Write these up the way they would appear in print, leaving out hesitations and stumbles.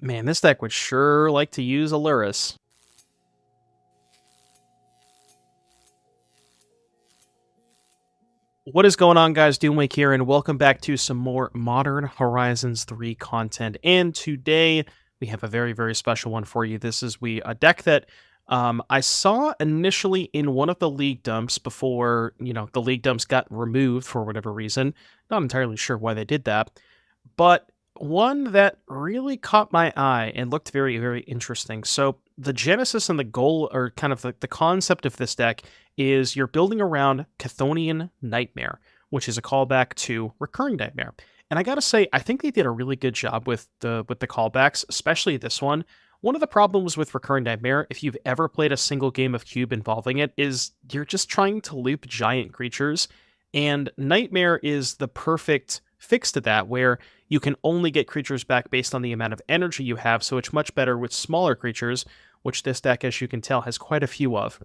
Man, this deck would sure like to use Aluris. What is going on, guys? Doomwake here, and welcome back to some more Modern Horizons 3 content. And today, we have a very, very special one for you. This is a deck that I saw initially in one of the league dumps before, the league dumps got removed for whatever reason. Not entirely sure why they did that. But one that really caught my eye and looked very, very interesting. So the genesis and the goal, or kind of the concept of this deck, is you're building around Chthonian Nightmare, which is a callback to Recurring Nightmare. And I gotta say, I think they did a really good job with the callbacks, especially this one. One of the problems with Recurring Nightmare, if you've ever played a single game of Cube involving it, is you're just trying to loop giant creatures, and Nightmare is the perfect fix to that, where you can only get creatures back based on the amount of energy you have, so it's much better with smaller creatures, which this deck, as you can tell, has quite a few of.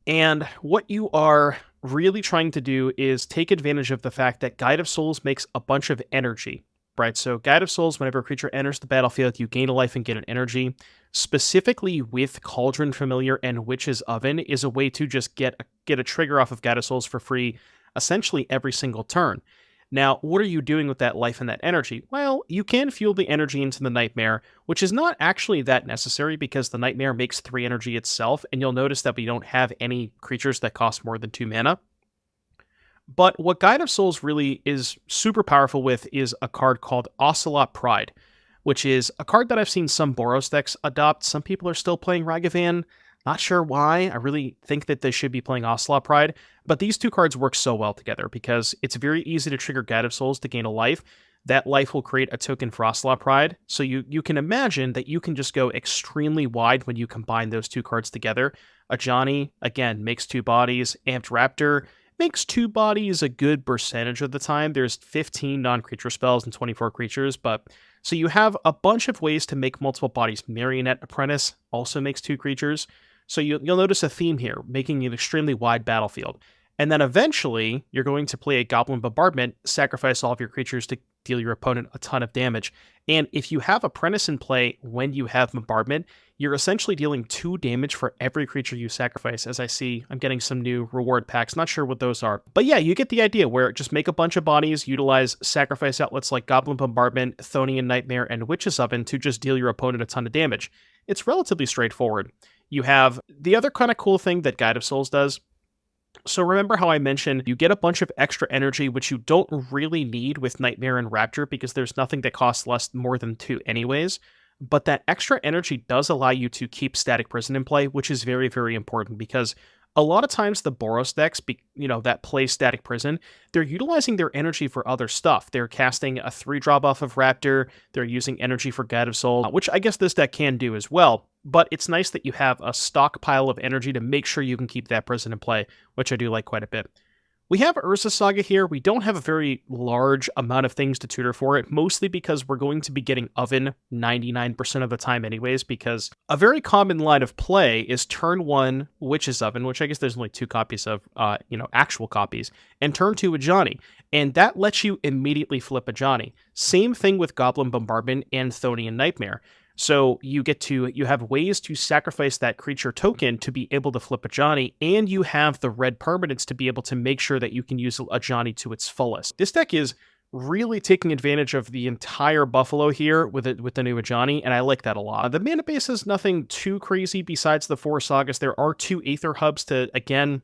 And what you are really trying to do is take advantage of the fact that Guide of Souls makes a bunch of energy, right? So Guide of Souls, whenever a creature enters the battlefield, you gain a life and get an energy. Specifically with Cauldron Familiar and Witch's Oven is a way to just get a trigger off of Guide of Souls for free essentially every single turn. Now, what are you doing with that life and that energy? Well, you can fuel the energy into the Nightmare, which is not actually that necessary because the Nightmare makes 3 energy itself, and you'll notice that we don't have any creatures that cost more than 2 mana. But what Guide of Souls really is super powerful with is a card called Ocelot Pride, which is a card that I've seen some Boros decks adopt. Some people are still playing Ragavan. Not sure why. I really think that they should be playing Ocelot Pride, but these two cards work so well together because it's very easy to trigger Guide of Souls to gain a life. That life will create a token for Ocelot Pride, so you can imagine that you can just go extremely wide when you combine those two cards together. Ajani, again, makes 2 bodies. Amped Raptor makes 2 bodies a good percentage of the time. There's 15 non-creature spells and 24 creatures, but so you have a bunch of ways to make multiple bodies. Marionette Apprentice also makes 2 creatures. So you'll notice a theme here, making an extremely wide battlefield. And then eventually, you're going to play a Goblin Bombardment, sacrifice all of your creatures to deal your opponent a ton of damage. And if you have Apprentice in play when you have Bombardment, you're essentially dealing 2 damage for every creature you sacrifice. As I see, I'm getting some new reward packs. Not sure what those are. But yeah, you get the idea, where just make a bunch of bodies, utilize sacrifice outlets like Goblin Bombardment, Chthonian Nightmare, and Witch's Oven to just deal your opponent a ton of damage. It's relatively straightforward. You have the other kind of cool thing that Guide of Souls does. So remember how I mentioned you get a bunch of extra energy, which you don't really need with Nightmare and Raptor because there's nothing that costs more than 2 anyways. But that extra energy does allow you to keep Static Prison in play, which is very, very important because a lot of times the Boros decks, that play Static Prison, they're utilizing their energy for other stuff. They're casting a 3-drop off of Raptor, they're using energy for Guide of Souls, which I guess this deck can do as well, but it's nice that you have a stockpile of energy to make sure you can keep that prison in play, which I do like quite a bit. We have Urza Saga here. We don't have a very large amount of things to tutor for it, mostly because we're going to be getting Oven 99% of the time anyways, because a very common line of play is turn 1 Witch's Oven, which I guess there's only 2 copies of, actual copies, and turn 2 Ajani, and that lets you immediately flip Ajani. Same thing with Goblin Bombardment and Chthonian Nightmare. So you have ways to sacrifice that creature token to be able to flip Ajani, and you have the red permanents to be able to make sure that you can use Ajani to its fullest. This deck is really taking advantage of the entire buffalo here with the new Ajani, and I like that a lot. The mana base is nothing too crazy besides the 4 sagas. There are 2 Aether Hubs to, again,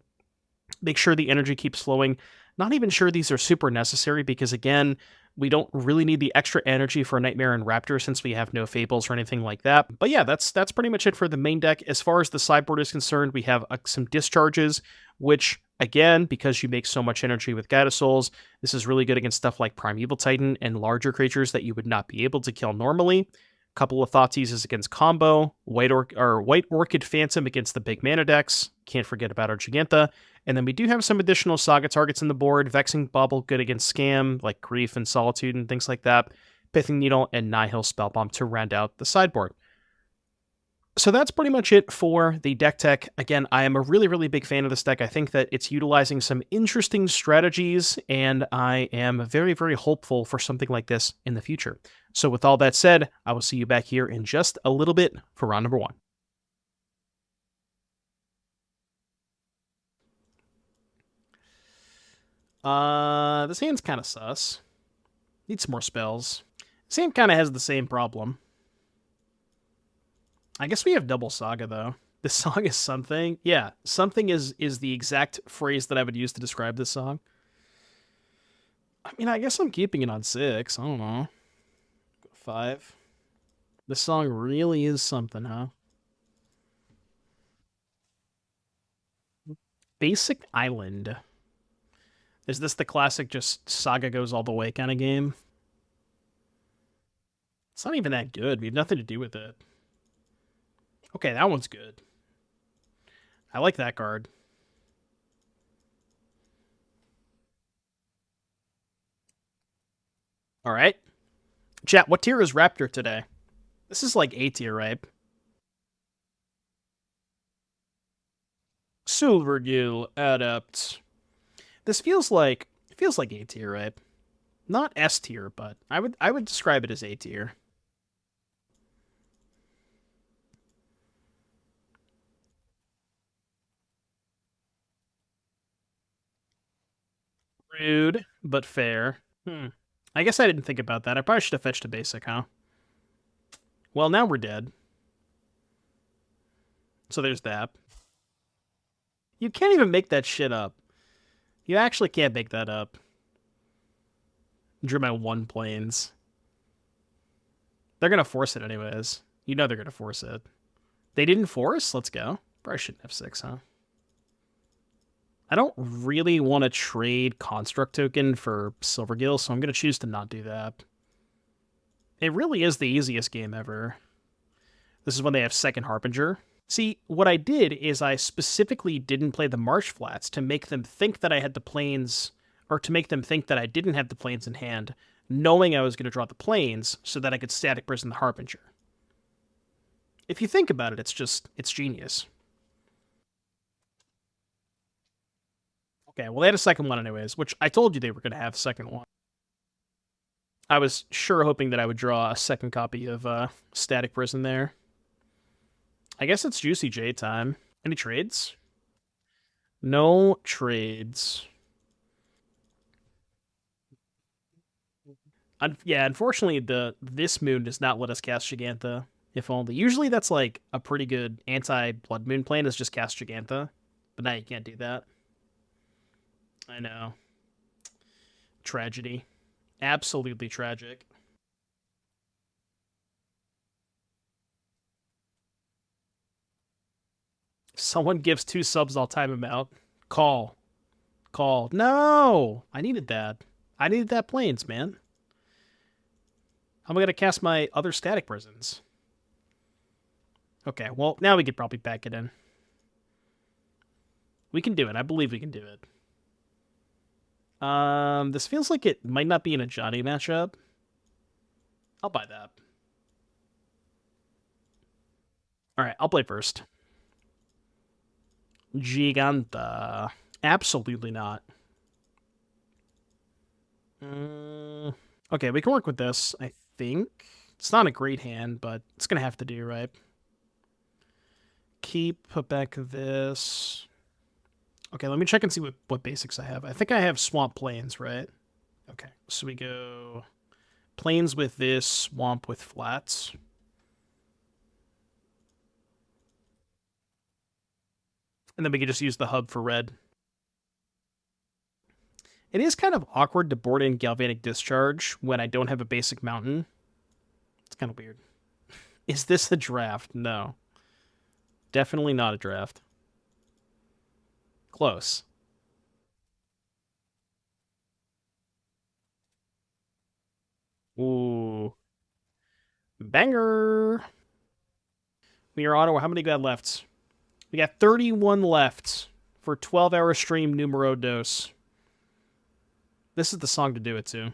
make sure the energy keeps flowing. Not even sure these are super necessary because, again, we don't really need the extra energy for Nightmare and Raptor since we have no Fables or anything like that. But yeah, that's pretty much it for the main deck. As far as the sideboard is concerned, we have some discharges, which, again, because you make so much energy with Guide of Souls, this is really good against stuff like Primeval Titan and larger creatures that you would not be able to kill normally. Couple of Thoughtseize against combo, White Orchid Phantom against the big mana decks. Can't forget about our Jegantha. And then we do have some additional Saga targets in the board. Vexing Bauble, good against Scam, like Grief and Solitude and things like that. Pithing Needle and Nihil Spellbomb to round out the sideboard. So that's pretty much it for the deck tech. Again, I am a really, really big fan of this deck. I think that it's utilizing some interesting strategies, and I am very, very hopeful for something like this in the future. So with all that said, I will see you back here in just a little bit for round number 1. This hand's kind of sus. Needs some more spells. This hand kind of has the same problem. I guess we have double Saga, though. This song is something. Yeah, something is the exact phrase that I would use to describe this song. I mean, I guess I'm keeping it on 6. I don't know. 5. This song really is something, huh? Basic Island. Is this the classic just Saga goes all the way kind of game? It's not even that good. We have nothing to do with it. Okay, that one's good. I like that card. All right. Chat, what tier is Raptor today? This is like A tier, right? Silvergill Adept. This feels like A tier, right? Not S tier, but I would describe it as A tier. Rude, but fair. I guess I didn't think about that. I probably should have fetched a basic, huh? Well, now we're dead. So there's that. You can't even make that shit up. You actually can't make that up. Drew my 1 planes. They're gonna force it anyways. You know they're gonna force it. They didn't force? Let's go. Probably shouldn't have 6, huh? I don't really want to trade Construct Token for Silvergill, so I'm going to choose to not do that. It really is the easiest game ever. This is when they have second Harbinger. See, what I did is I specifically didn't play the Marsh Flats to make them think that I had the planes, or to make them think that I didn't have the planes in hand, knowing I was going to draw the planes so that I could static prison the Harbinger. If you think about it, it's genius. Okay, well, they had a second one anyways, which I told you they were going to have a second one. I was sure hoping that I would draw a second copy of Static Prison there. I guess it's Juicy J time. Any trades? No trades. Yeah, unfortunately, this moon does not let us cast Jegantha. If only. Usually that's like a pretty good anti-Blood Moon plan is just cast Jegantha. But now you can't do that. I know. Tragedy. Absolutely tragic. Someone gives 2 subs, I'll time him out. Call. Call. No! I needed that. I needed that planes, man. How am I going to cast my other static prisons? Okay, well, now we could probably back it in. We can do it. I believe we can do it. This feels like it might not be an Ajani matchup. I'll buy that. Alright, I'll play first. Jegantha. Absolutely not. Okay, we can work with this, I think. It's not a great hand, but it's going to have to do, right? Put back this. Okay, let me check and see what basics I have. I think I have Swamp Plains, right? Okay, so we go Plains with this, Swamp with Flats. And then we can just use the hub for red. It is kind of awkward to board in Galvanic Discharge when I don't have a basic mountain. It's kind of weird. Is this a draft? No. Definitely not a draft. Close. Ooh. Banger. We are auto. How many got left? We got 31 left for 12-hour stream numero dos. This is the song to do it to.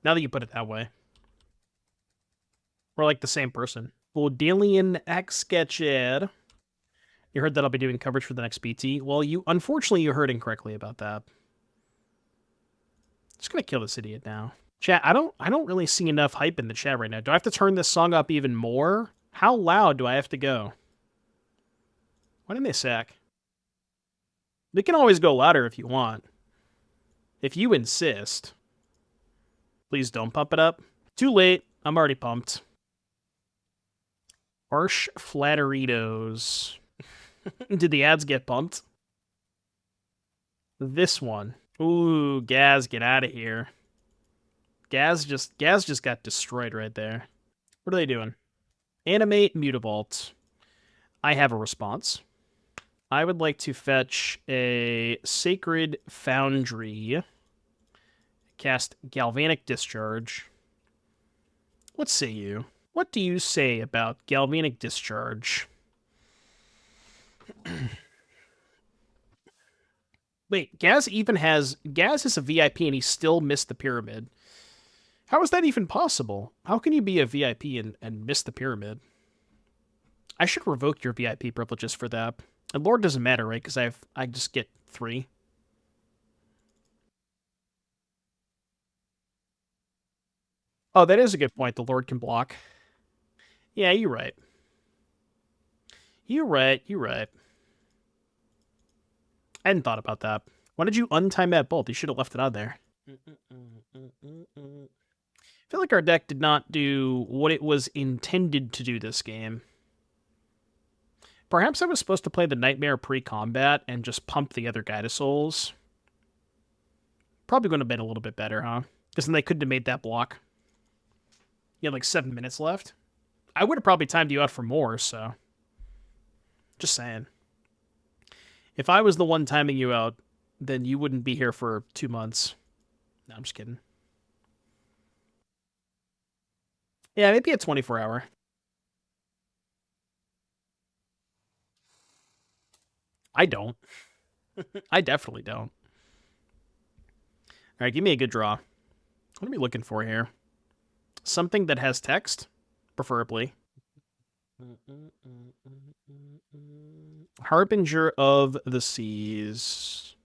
Now that you put it that way. We're like the same person. Bodelian X Sketched. You heard that I'll be doing coverage for the next BT? Well, unfortunately you heard incorrectly about that. Just gonna kill this idiot now. Chat, I don't really see enough hype in the chat right now. Do I have to turn this song up even more? How loud do I have to go? Why didn't they sack? We can always go louder if you want. If you insist. Please don't pump it up. Too late. I'm already pumped. Harsh Flatteritos. Did the ads get pumped? This one. Ooh, Gaz, get out of here. Gaz just got destroyed right there. What are they doing? Animate Mutavault. I have a response. I would like to fetch a Sacred Foundry. Cast Galvanic Discharge. What say you? What do you say about Galvanic Discharge? Wait, Gaz is a VIP and he still missed the pyramid. How is that even possible? How can you be a VIP and miss the pyramid? I should revoke your VIP privileges for that. And Lord doesn't matter, right? Because I just get 3. Oh, that is a good point. The Lord can block. Yeah, you're right. You're right. I hadn't thought about that. Why did you untime that bolt? You should have left it on there. I feel like our deck did not do what it was intended to do this game. Perhaps I was supposed to play the Nightmare pre-combat and just pump the other Guide of Souls. Probably going to have been a little bit better, huh? Because then they couldn't have made that block. You had like 7 minutes left. I would have probably timed you out for more, so... Just saying. If I was the one timing you out, then you wouldn't be here for 2 months. No, I'm just kidding. Yeah, maybe a 24-hour. I don't. I definitely don't. All right, give me a good draw. What are we looking for here? Something that has text, preferably. Harbinger of the Seas.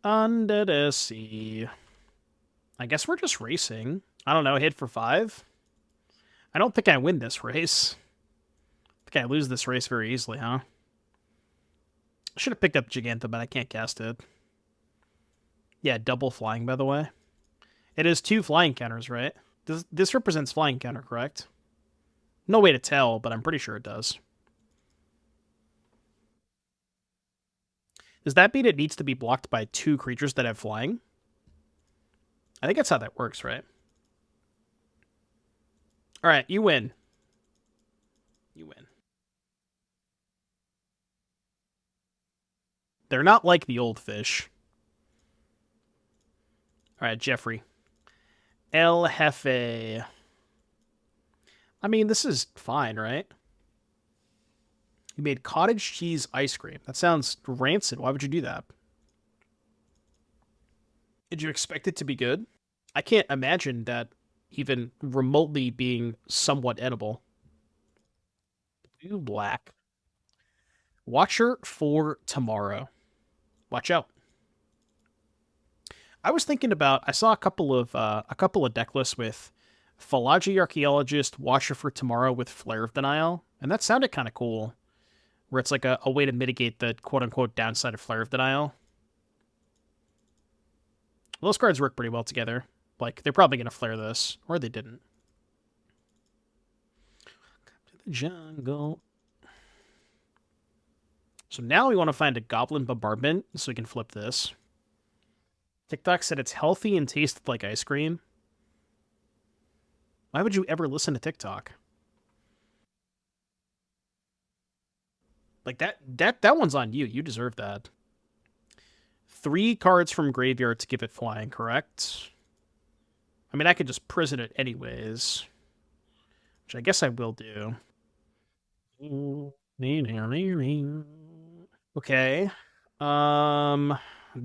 Under the sea. I guess we're just racing. I don't know, hit for 5? I don't think I win this race. I think I lose this race very easily, huh? I should have picked up Jegantha, but I can't cast it. Yeah, double flying, by the way. It is 2 flying counters, right? This represents flying counter, correct? No way to tell, but I'm pretty sure it does. Does that mean it needs to be blocked by 2 creatures that have flying? I think that's how that works, right? Alright, you win. You win. They're not like the old fish. Alright, Jeffrey. El Jefe. I mean, this is fine, right? You made cottage cheese ice cream. That sounds rancid. Why would you do that? Did you expect it to be good? I can't imagine that even remotely being somewhat edible. Blue black. Watcher for tomorrow. Watch out. I was thinking about. I saw a couple of deck lists with Phylogeny Archaeologist, Watcher for Tomorrow with Flare of Denial, and that sounded kind of cool. Where it's like a way to mitigate the quote-unquote downside of Flare of Denial. Those cards work pretty well together. Like, they're probably going to flare this. Or they didn't. Welcome to the jungle. So now we want to find a Goblin Bombardment so we can flip this. TikTok said it's healthy and tasted like ice cream. Why would you ever listen to TikTok? Like, that one's on you. You deserve that. 3 cards from graveyard to give it flying, correct? I mean, I could just prison it anyways. Which I guess I will do. Okay.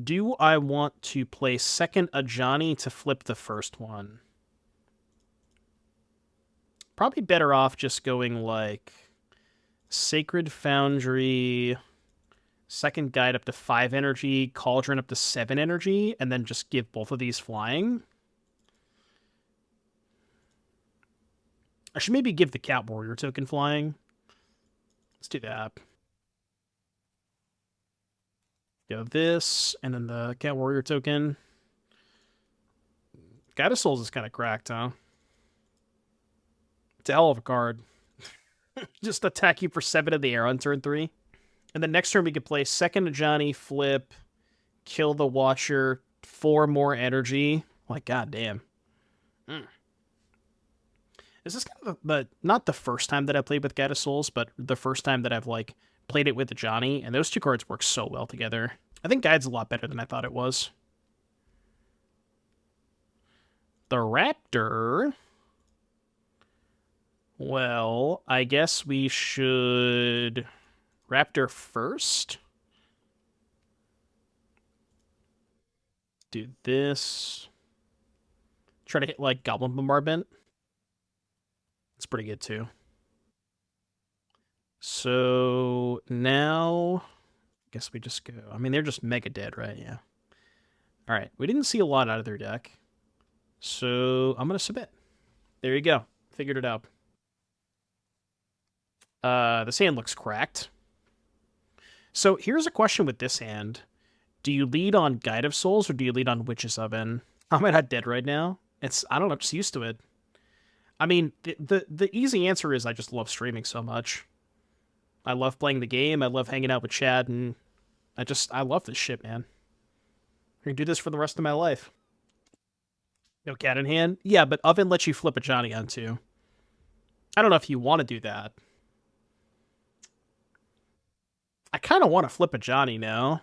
Do I want to play second Ajani to flip the first one? probably better off just going like Sacred Foundry, second guide up to 5 energy, Cauldron up to 7 energy, and then just give both of these flying. I should maybe give the Cat Warrior token flying. Let's do that. Go this, and then the Cat Warrior token. Guide of Souls is kind of cracked, huh? It's a hell of a card. Just attack you for 7 in the air on turn 3. And then next turn we could play second Ajani, flip, kill the Watcher, 4 more energy. Like, goddamn. Is this kind of the not the first time that I played with Guide of Souls, but the first time that I've like played it with Ajani, and those two cards work so well together. I think Guide's a lot better than I thought it was. The Raptor. Well, I guess we should Raptor first. Do this. Try to hit like Goblin Bombardment. It's pretty good too. So now, I guess we just go. I mean, they're just mega dead, right? Yeah. All right. We didn't see a lot out of their deck. So I'm going to submit. There you go. Figured it out. This hand looks cracked. So here's a question with this hand. Do you lead on Guide of Souls or do you lead on Witch's Oven? I'm not dead right now. I don't know, I'm just used to it. I mean, the easy answer is I just love streaming so much. I love playing the game. I love hanging out with Chad, and I love this shit, man. I can do this for the rest of my life. No cat in hand? Yeah, but Oven lets you flip Ajani on too. I don't know if you want to do that. I kind of want to flip Ajani now.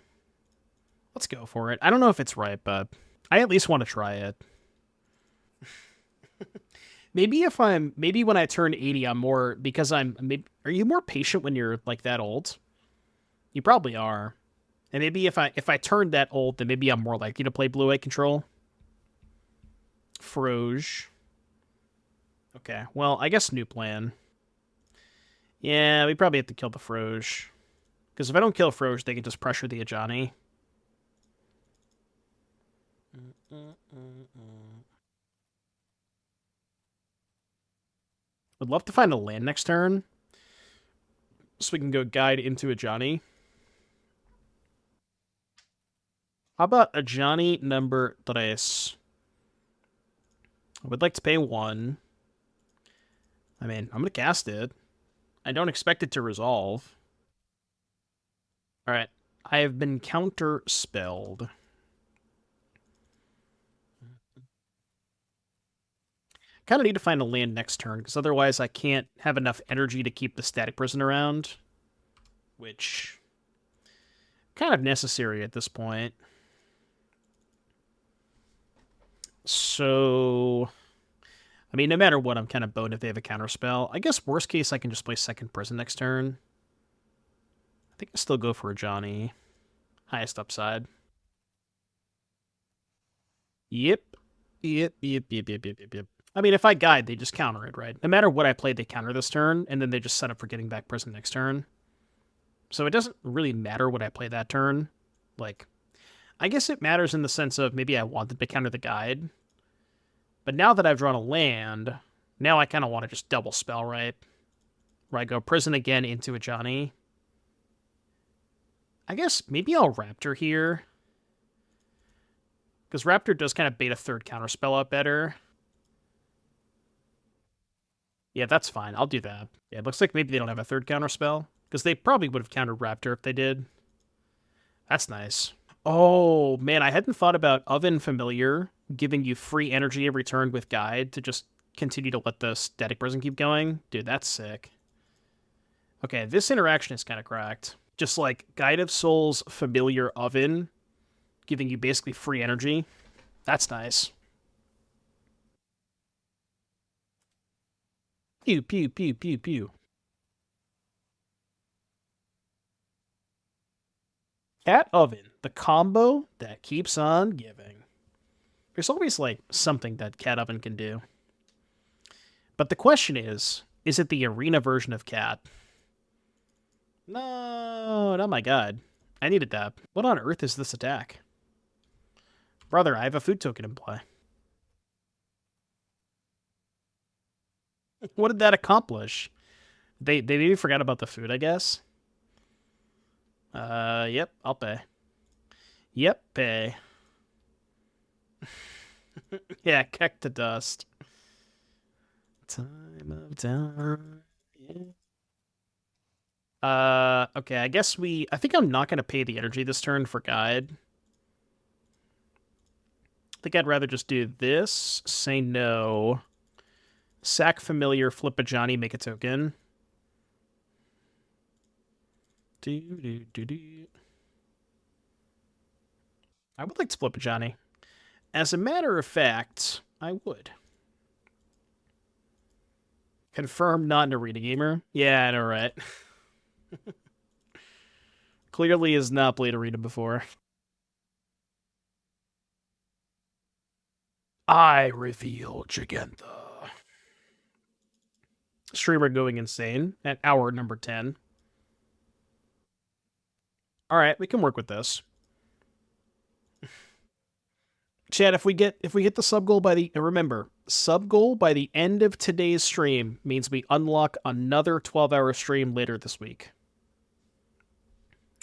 Let's go for it. I don't know if it's right, but I at least want to try it. Maybe when I turn 80, I'm more, because are you more patient when you're like that old? You probably are. And maybe if I turn that old, then maybe I'm more likely to play Blue-White Control. Froge. Okay, well, I guess new plan. Yeah, we probably have to kill the Froge. Because if I don't kill Froge, they can just pressure the Ajani. Would love to find a land next turn, so we can go Guide into Ajani. How about Ajani number 3? I would like to pay 1. I mean, I'm going to cast it. I don't expect it to resolve. Alright. I have been counter-spelled. Kind of need to find a land next turn, because otherwise I can't have enough energy to keep the Static Prison around. Which, kind of necessary at this point. So, I mean, no matter what, I'm kind of boned if they have a counterspell. I guess worst case, I can just play second prison next turn. I think I still go for Ajani. Highest upside. Yep. I mean, if I guide, they just counter it, right? No matter what I play, they counter this turn, and then they just set up for getting back prison next turn. So it doesn't really matter what I play that turn. Like, I guess it matters in the sense of maybe I wanted to counter the guide. But now that I've drawn a land, now I kind of want to just double spell, right? Where I go prison again into Ajani. I guess maybe I'll Raptor here. Because Raptor does kind of bait a third counterspell out better. Yeah, that's fine. I'll do that. Yeah, it looks like maybe they don't have a third counterspell. Because they probably would have countered Raptor if they did. That's nice. Oh, man, I hadn't thought about Oven Familiar giving you free energy every turn with Guide to just continue to let the Static Prison keep going. Dude, that's sick. Okay, this interaction is kind of cracked. Just like Guide of Souls, Familiar, Oven, giving you basically free energy. That's nice. Pew, pew, pew, pew, pew. Cat Oven, the combo that keeps on giving. There's always, like, something that Cat Oven can do. But the question is it the arena version of Cat? No, not my god. I needed that. What on earth is this attack? Brother, I have a food token in play. What did that accomplish? They maybe forgot about the food, I guess. Yep, I'll pay. Yep, pay. Yeah, keck to dust. Time of down. Okay, I guess I think I'm not gonna pay the energy this turn for guide. I think I'd rather just do this, say no. Sack familiar, flip Ajani, make a token. I would like to flip Ajani. As a matter of fact, I would. Confirm not an arena gamer. Yeah, I know, right? Clearly has not played arena before. I reveal Jegantha. Streamer going insane at hour number 10. Alright, we can work with this. Chad, if we hit the sub goal by the sub goal by the end of today's stream means we unlock another 12-hour stream later this week.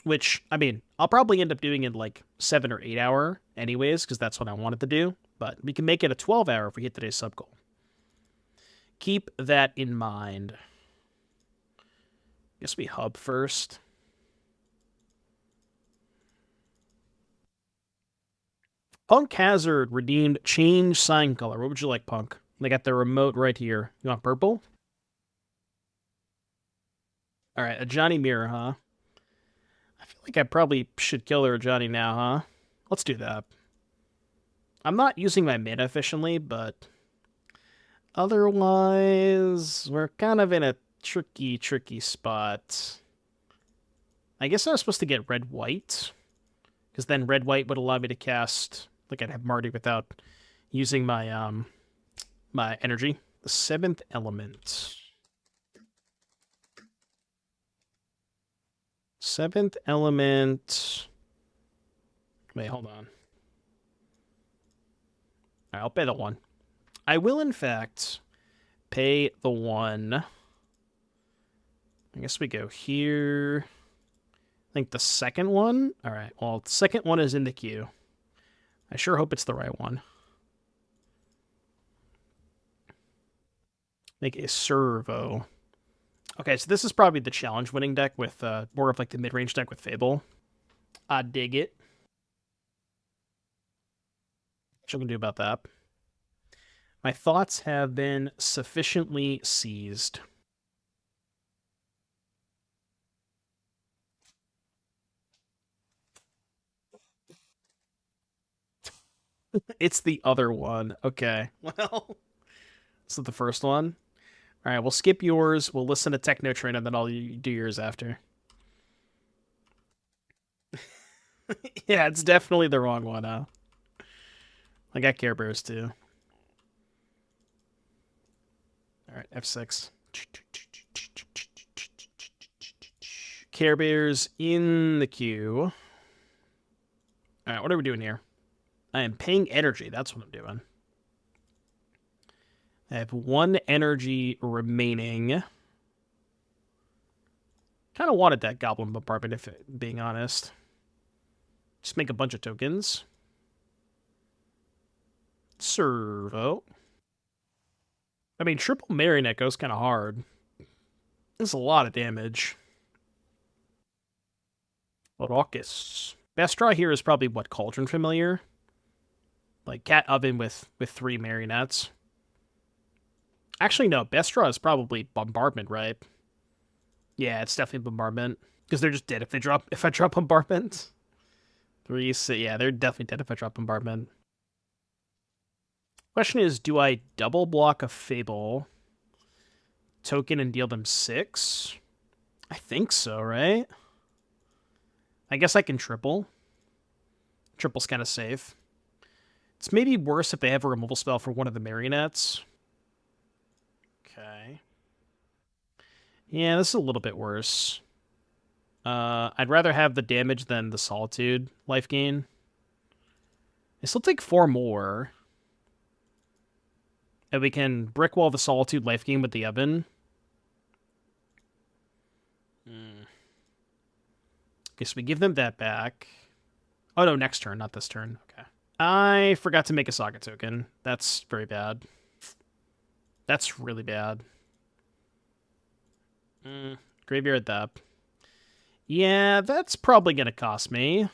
Which, I mean, I'll probably end up doing it like 7 or 8 hour anyways, because that's what I wanted to do. But we can make it a 12-hour if we hit today's sub goal. Keep that in mind. Guess we hub first. Punk Hazard redeemed change sign color. What would you like, Punk? They got the remote right here. You want purple? Alright, Ajani Mirror, huh? I feel like I probably should kill their Ajani now, huh? Let's do that. I'm not using my mana efficiently, but otherwise, we're kind of in a tricky spot. I guess I was supposed to get red-white, because then red-white would allow me to cast... Like, I'd have Mardu without using my, my energy. The 7th element. 7th element... Wait, hold on. Alright, I'll pay the 1. I will, in fact, pay the 1. I guess we go here. I think the second one? Alright, well, the second one is in the queue. I sure hope it's the right one. Make a servo. Okay, so this is probably the challenge-winning deck with more of like the mid-range deck with Fable. I dig it. What you can do about that? My thoughts have been sufficiently seized. It's the other one. Okay. Well, this is the first one. All right, we'll skip yours. We'll listen to Techno Train, and then I'll do yours after. Yeah, it's definitely the wrong one, huh? I got Care Bears, too. All right, F6. Care Bears in the queue. All right, what are we doing here? I am paying energy. That's what I'm doing. I have 1 energy remaining. Kind of wanted that Goblin Bombardment, if being honest. Just make a bunch of tokens. Servo. I mean, triple Marionette goes kind of hard. There's a lot of damage. Raucous. Best draw here is probably, what, Cauldron Familiar? Like, Cat Oven with 3 Marionettes. Actually, no. Best draw is probably Bombardment, right? Yeah, it's definitely Bombardment. Because they're just dead if I drop Bombardment. 3, 6, yeah, they're definitely dead if I drop Bombardment. Question is, do I double block a Fable token and deal them 6? I think so, right? I guess I can triple. Triple's kind of safe. It's maybe worse if they have a removal spell for one of the Marionettes. Yeah, this is a little bit worse. I'd rather have the damage than the Solitude life gain. I still take 4 more. And we can brick wall the Solitude life gain with the Oven. Okay, so we give them that back. Oh no, next turn, not this turn. Okay. I forgot to make a Saga token. That's very bad. That's really bad. Graveyard that. Yeah, that's probably going to cost me.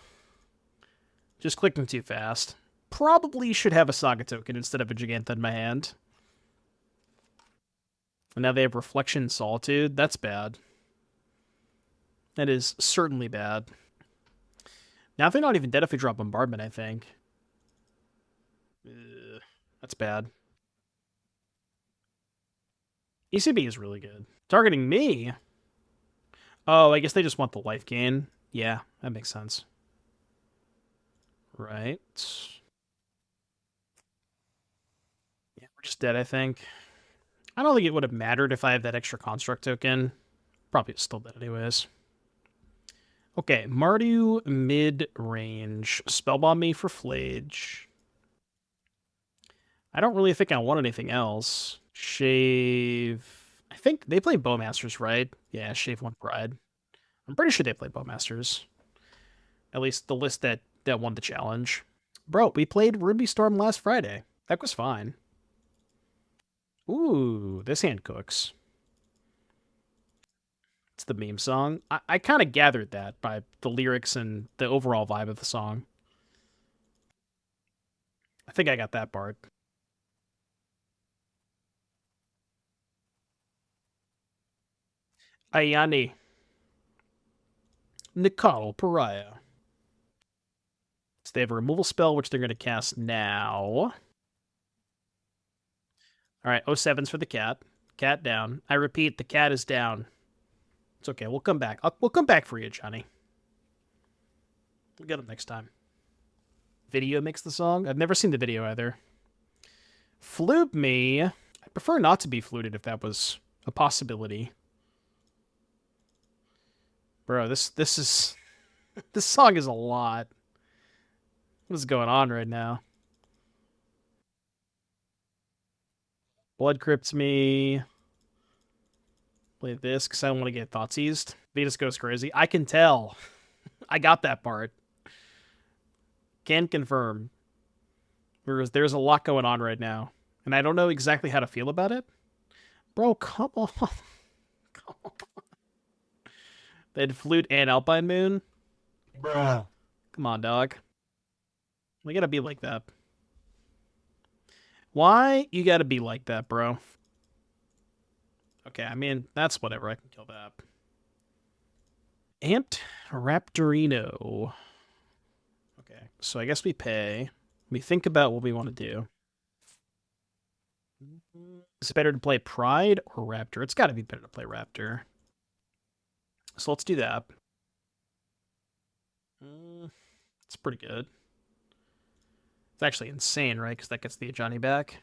Just clicking too fast. Probably should have a Saga token instead of a Jegantha in my hand. And now they have Reflection Solitude. That's bad. That is certainly bad. Now they're not even dead if we drop Bombardment, I think. That's bad. ECB is really good. Targeting me? Oh, I guess they just want the life gain. Yeah, that makes sense. Right. Yeah, we're just dead, I think. I don't think it would have mattered if I had that extra Construct token. Probably still dead anyways. Okay, Mardu mid-range. Spellbomb me for Flage. I don't really think I want anything else. Shave... I think they play Bowmasters, right? Yeah, Shave 1 Pride. I'm pretty sure they play Bowmasters. At least the list that won the challenge. Bro, we played Ruby Storm last Friday. That was fine. Ooh, this hand cooks. It's the meme song. I kind of gathered that by the lyrics and the overall vibe of the song. I think I got that part. Ajani. Nacatl, Pariah. So they have a removal spell, which they're going to cast now. All right, 07's for the cat. Cat down. I repeat, the cat is down. It's okay. We'll come back. We'll come back for you, Johnny. We'll get him next time. Video makes the song? I've never seen the video either. Flute me. I prefer not to be fluted if that was a possibility. Bro, this is... This song is a lot. What is going on right now? Blood Crypt me. Play this because I don't want to get thought seized. Venus goes crazy. I can tell. I got that part. Can confirm. There's a lot going on right now. And I don't know exactly how to feel about it. Bro, come on. Come on. They had Flute and Alpine Moon. Bruh. Come on, dog. We gotta be like that. Why you gotta be like that, bro? Okay, I mean, that's whatever. I can kill that. Amped Raptorino. Okay, so I guess we pay. We think about what we want to do. Is it better to play Pride or Raptor? It's got to be better to play Raptor. So let's do that. It's pretty good. It's actually insane, right? Because that gets the Ajani back.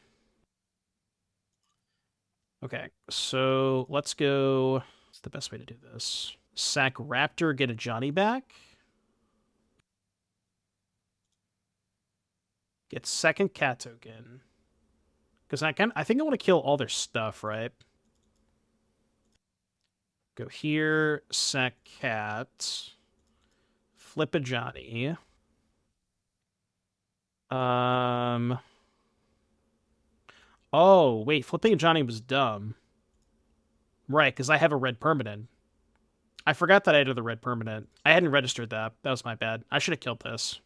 Okay, so let's go... What's the best way to do this? Sack Raptor, get Ajani back. Get second cat token. Because I think I want to kill all their stuff, right? Go here, sack cat. Flip Ajani. Oh, wait, flipping Ajani was dumb. Right, because I have a red permanent. I forgot that I had the red permanent. I hadn't registered that. That was my bad. I should have killed this.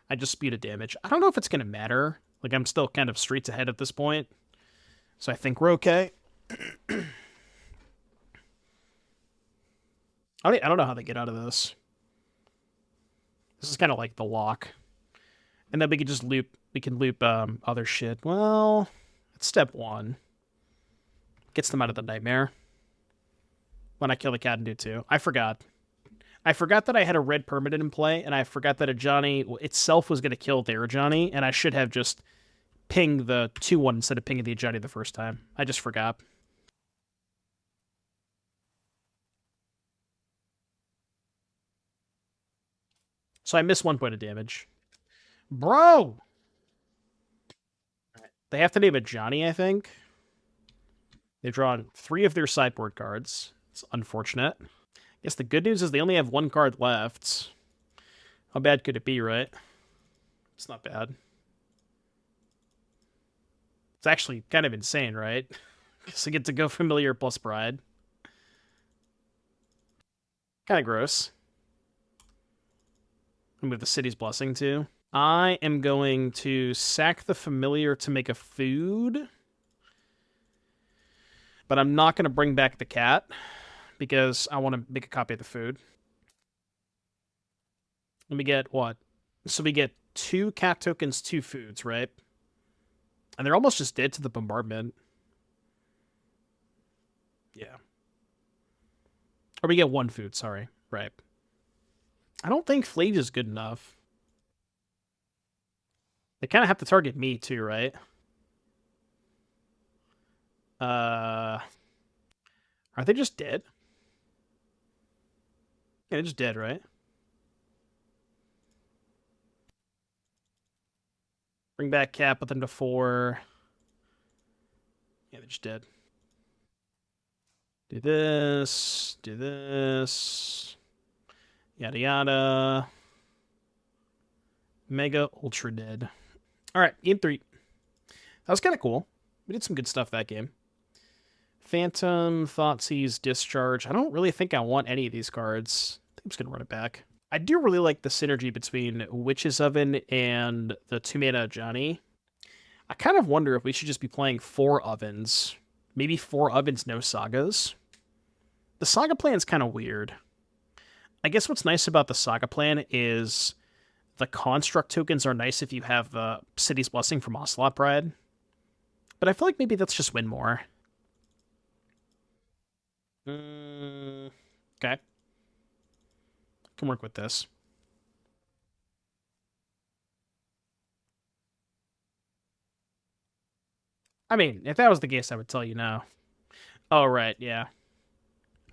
I disputed damage. I don't know if it's going to matter. Like, I'm still kind of streets ahead at this point. So I think we're okay. I don't know how they get out of this. This is kind of like the lock. And then we can just loop. We can loop other shit. Well, it's step 1. Gets them out of the nightmare. When I kill the cat and do 2. I forgot. I forgot that I had a red permanent in play, and I forgot that Ajani itself was going to kill their Ajani, and I should have just pinged the 2-1 instead of pinging the Ajani the first time. I just forgot. So I missed 1 point of damage. Bro! They have to name Ajani, I think. They've drawn 3 of their sideboard cards. It's unfortunate. I guess the good news is they only have 1 card left. How bad could it be, right? It's not bad. It's actually kind of insane, right? So I get to go Familiar plus Pride. Kind of gross. And with the City's Blessing, too. I am going to sack the Familiar to make a food. But I'm not going to bring back the cat, because I want to make a copy of the food. Let me get what? So we get 2 cat tokens, 2 foods, right? And they're almost just dead to the bombardment. Yeah. Or we get 1 food, sorry. Right. I don't think Flage is good enough. They kind of have to target me too, right? Are they just dead? Yeah, they're just dead, right? Bring back Cap, put them to 4. Yeah, they're just dead. Do this. Do this. Yada yada. Mega Ultra dead. Alright, game 3. That was kind of cool. We did some good stuff that game. Phantom, Thoughtseize, Discharge. I don't really think I want any of these cards. I think I'm just going to run it back. I do really like the synergy between Witch's Oven and the 2-mana Ajani. I kind of wonder if we should just be playing 4 ovens. Maybe 4 ovens, no sagas. The saga plan's kind of weird. I guess what's nice about the saga plan is the construct tokens are nice if you have the City's Blessing from Ocelot Pride. But I feel like maybe that's just win more. Okay. Can work with this. I mean, if that was the case, I would tell you now. Oh, right, yeah.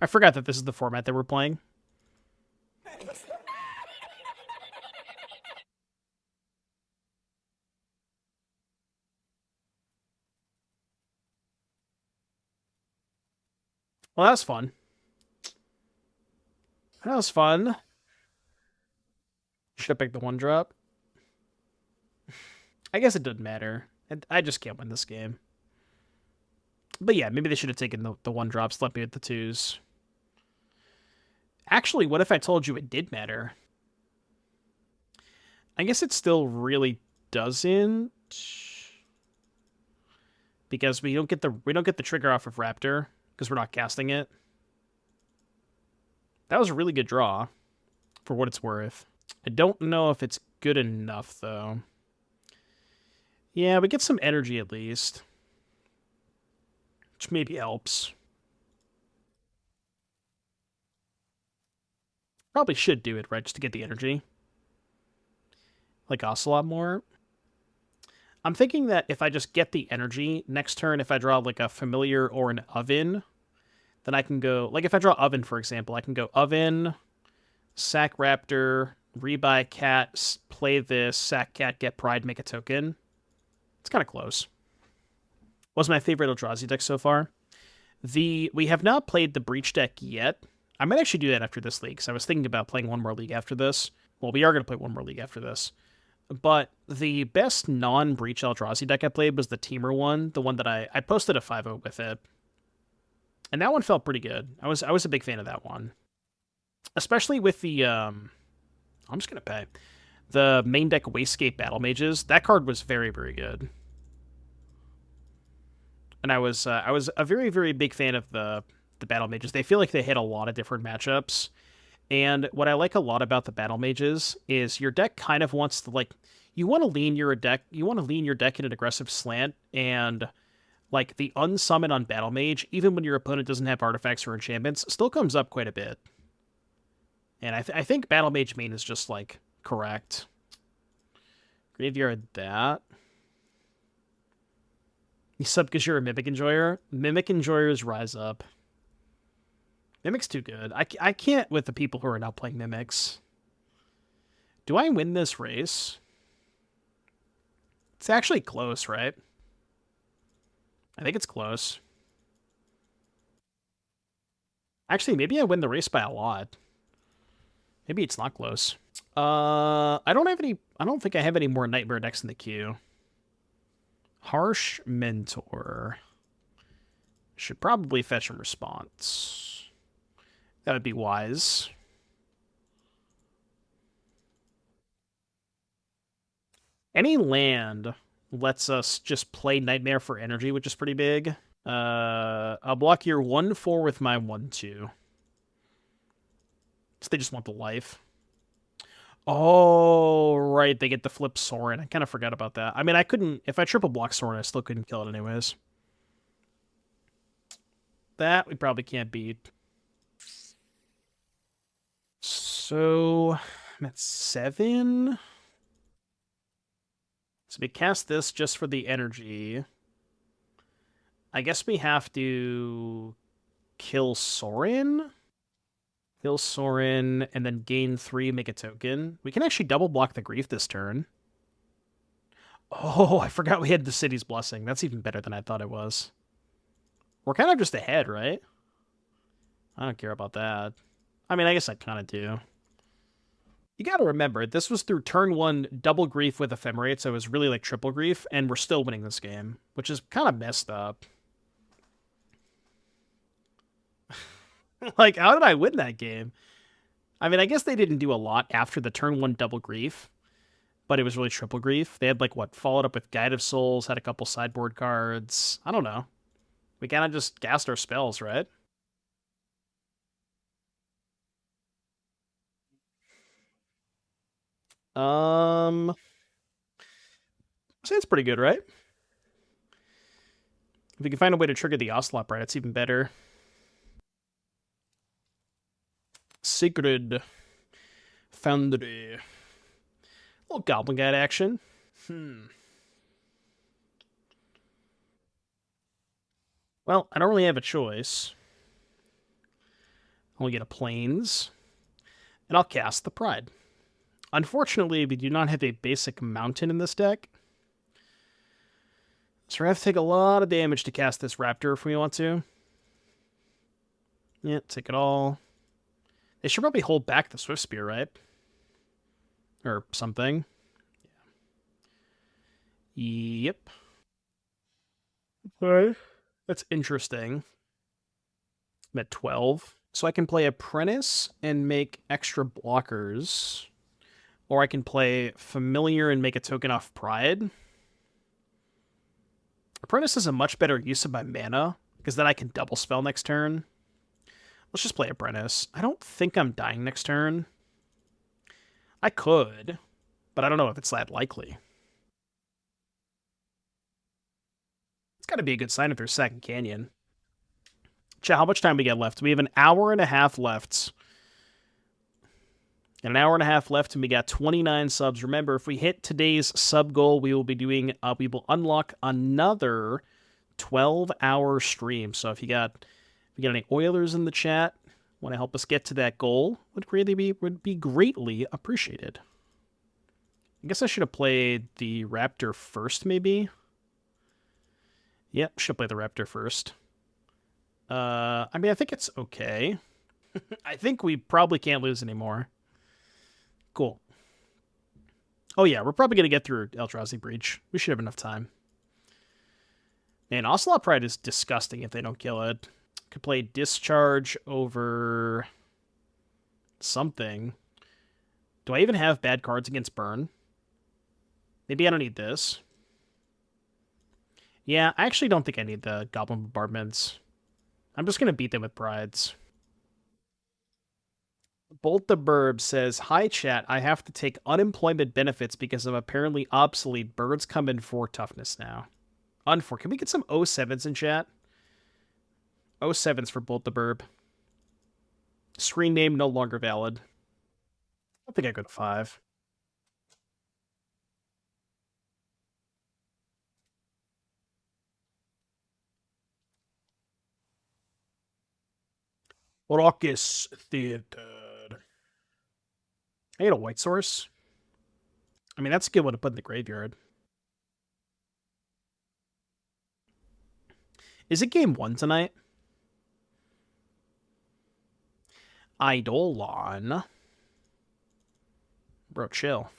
I forgot that this is the format that we're playing. Well, that was fun. That was fun. Should have picked the 1-drop. I guess it doesn't matter. I just can't win this game. But yeah, maybe they should have taken the 1-drops, left me with the 2s. Actually, what if I told you it did matter? I guess it still really doesn't. Because we don't get the trigger off of Raptor, because we're not casting it. That was a really good draw, for what it's worth. I don't know if it's good enough, though. Yeah, we get some energy at least. Which maybe helps. Probably should do it, right, just to get the energy. Like Ocelot more. I'm thinking that if I just get the energy, next turn if I draw like a Familiar or an Oven, then I can go... Like if I draw Oven, for example, I can go Oven, sack Raptor, rebuy Cat, play this, sack Cat, get Pride, make a token. It's kind of close. Was my favorite Eldrazi deck so far. We have not played the Breach deck yet. I might actually do that after this league, because I was thinking about playing one more league after this. Well, we are going to play one more league after this. But the best non-Breach Eldrazi deck I played was the Temur one, the one that I posted a 5-0 with it. And that one felt pretty good. I was a big fan of that one. Especially with the... I'm just going to pay. The main deck Wastegate Battle Mages. That card was very, very good. And I was a very, very big fan of the Battle Mages. They feel like they hit a lot of different matchups. And what I like a lot about the Battle Mages is your deck kind of wants to, like, you want to lean your deck in an aggressive slant, and like the unsummon on Battle Mage, even when your opponent doesn't have artifacts or enchantments, still comes up quite a bit. And I think Battle Mage main is just like correct. Graveyard that. You sub because you're a Mimic Enjoyer? Mimic Enjoyers rise up. Mimic's too good. I can't with the people who are now playing Mimics. Do I win this race? It's actually close, right? I think it's close. Actually, maybe I win the race by a lot. Maybe it's not close. I don't have any. I don't think I have any more Nightmare decks in the queue. Harsh Mentor. Should probably fetch a response. That would be wise. Any land lets us just play Nightmare for energy, which is pretty big. I'll block your 1/4 with my 1/2. So they just want the life. Oh, right. They get to flip Sorin. I kind of forgot about that. I mean, I couldn't. If I triple block Sorin, I still couldn't kill it anyways. That we probably can't beat. So I'm at 7. So we cast this just for the energy. I guess we have to kill Sorin. Kill Sorin, and then gain 3, make a token. We can actually double block the Grief this turn. Oh, I forgot we had the City's Blessing. That's even better than I thought it was. We're kind of just ahead, right? I don't care about that. I mean, I guess I kind of do. You gotta remember, this was through turn 1 double Grief with Ephemerate, so it was really like triple Grief, and we're still winning this game, which is kind of messed up. Like, how did I win that game? I mean, I guess they didn't do a lot after the turn 1 double Grief, but it was really triple Grief. They had, like, what, followed up with Guide of Souls, had a couple sideboard cards. I don't know. We kind of just gassed our spells, right? I'd say it's pretty good, right? If we can find a way to trigger the Ocelot Pride, it's even better. Sacred Foundry. A little Goblin Guide action. Well, I don't really have a choice. I'll get a Plains, and I'll cast the Pride. Unfortunately, we do not have a basic mountain in this deck. So we have to take a lot of damage to cast this Raptor if we want to. Yeah, take it all. They should probably hold back the Swift Spear, right? Or something. Yep. Alright. That's interesting. I'm at 12. So I can play Apprentice and make extra blockers. Or I can play Familiar and make a token off Pride. Apprentice is a much better use of my mana, because then I can double spell next turn. Let's just play Apprentice. I don't think I'm dying next turn. I could, but I don't know if it's that likely. It's got to be a good sign if there's Second Canyon. Chat, how much time we got left? We have an hour and a half left. And an hour and a half left, and we got 29 subs. Remember, if we hit today's sub goal, we will be doing. We will unlock another 12-hour stream. So if you got any Oilers in the chat, want to help us get to that goal, would be greatly appreciated. I guess I should have played the Raptor first, maybe. Yep, should play the Raptor first. I mean, I think it's okay. I think we probably can't lose anymore. Cool. Oh yeah, we're probably going to get through Eldrazi Breach. We should have enough time. Man, Ocelot Pride is disgusting if they don't kill it. Could play Discharge over something. Do I even have bad cards against Burn? Maybe I don't need this. Yeah, I actually don't think I need the Goblin Bombardments. I'm just going to beat them with Prides. Bolt the Burb says, "Hi chat, I have to take unemployment benefits because I'm apparently obsolete. Birds come in 4 toughness now." Unfor. Can we get some 07s in chat? 07s for Bolt the Burb. Screen name no longer valid. I think I go to 5. Raucous Theater. I get a white source. I mean, that's a good one to put in the graveyard. Is it game 1 tonight? Eidolon. Bro, chill.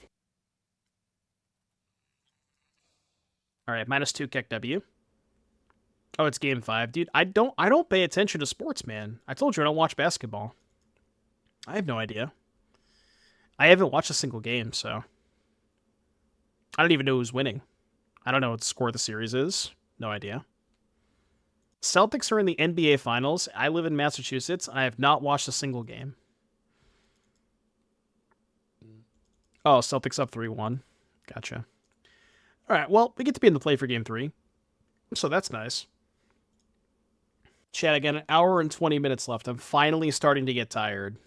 Alright, -2 Keck W. Oh, it's game 5. Dude, I don't pay attention to sports, man. I told you I don't watch basketball. I have no idea. I haven't watched a single game, so I don't even know who's winning. I don't know what the score of the series is. No idea. Celtics are in the NBA Finals. I live in Massachusetts. I have not watched a single game. Oh, Celtics up 3-1. Gotcha. All right, well, we get to be in the play for game 3. So that's nice. Chat, again, 1 hour and 20 minutes left. I'm finally starting to get tired.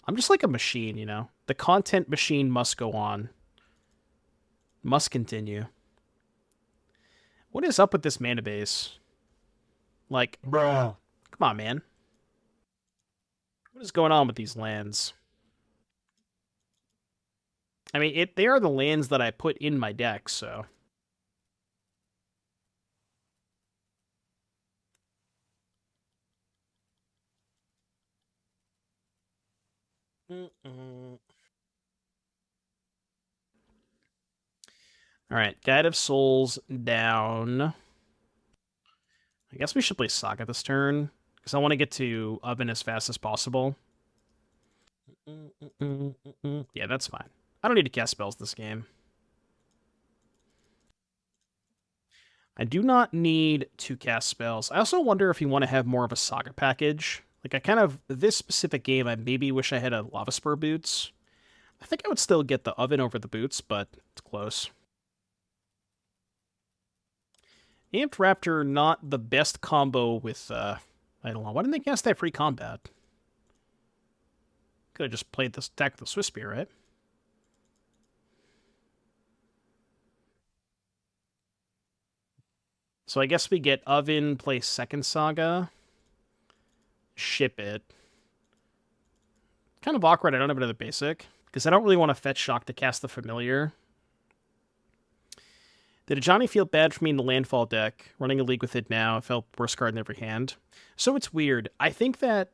I'm just like a machine, you know? The content machine must go on. Must continue. What is up with this mana base? Like, bruh. Come on, man. What is going on with these lands? I mean, they are the lands that I put in my deck, so... Alright, Guide of Souls down. I guess we should play Saga this turn, because I want to get to Oven as fast as possible. Yeah, that's fine. I don't need to cast spells this game. I do not need to cast spells. I also wonder if you want to have more of a Saga package. Like, this specific game, I maybe wish I had a Lava Spur Boots. I think I would still get the Oven over the Boots, but it's close. Amped Raptor, not the best combo with, I don't know. Why didn't they cast that free combat? Could have just played this deck with the Swiss Spear, right? So I guess we get Oven, play second Saga, ship it. Kind of awkward, I don't have another basic, because I don't really want to fetch Shock to cast the Familiar. Did Ajani feel bad for me in the Landfall deck? Running a league with it now, I felt worst card in every hand. So it's weird. I think that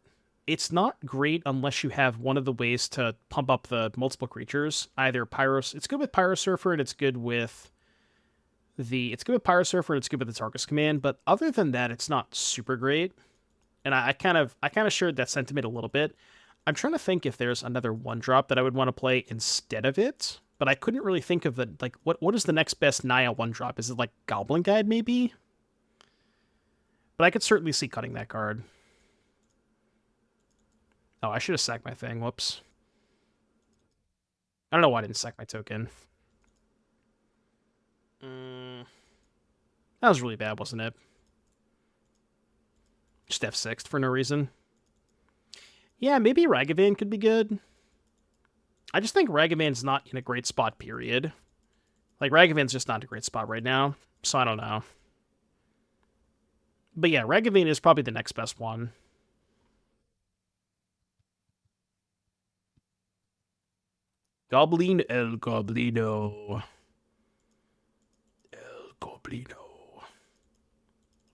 it's not great unless you have one of the ways to pump up the multiple creatures. Either Pyros... It's good with Pyrosurfer, and it's good with... It's good with Pyrosurfer, and it's good with the Tarkus command, but other than that, it's not super great. And I kind of shared that sentiment a little bit. I'm trying to think if there's another 1-drop that I would want to play instead of it, but I couldn't really think of what is the next best Naya 1-drop? Is it like Goblin Guide, maybe? But I could certainly see cutting that card. Oh, I should have sacked my thing. Whoops. I don't know why I didn't sack my token. That was really bad, wasn't it? Just F6 for no reason. Yeah, maybe Ragavan could be good. I just think Ragavan's not in a great spot, period. Like, Ragavan's just not in a great spot right now, so I don't know. But yeah, Ragavan is probably the next best one. Goblin El Goblino. El Goblino.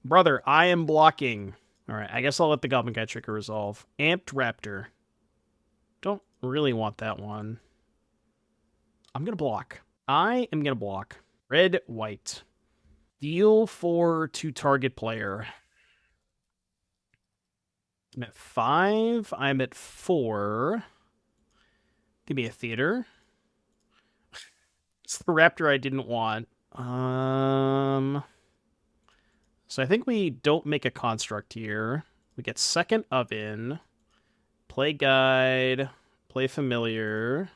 Brother, I am blocking. Alright, I guess I'll let the Goblin Guy trigger resolve. Amped Raptor. Don't really want that one. I'm gonna block. I am gonna block. Red, white. Deal 4 to target player. I'm at 5. I'm at 4. Give me a theater. It's the Raptor I didn't want. So I think we don't make a construct here. We get second Oven, play Guide, play Familiar,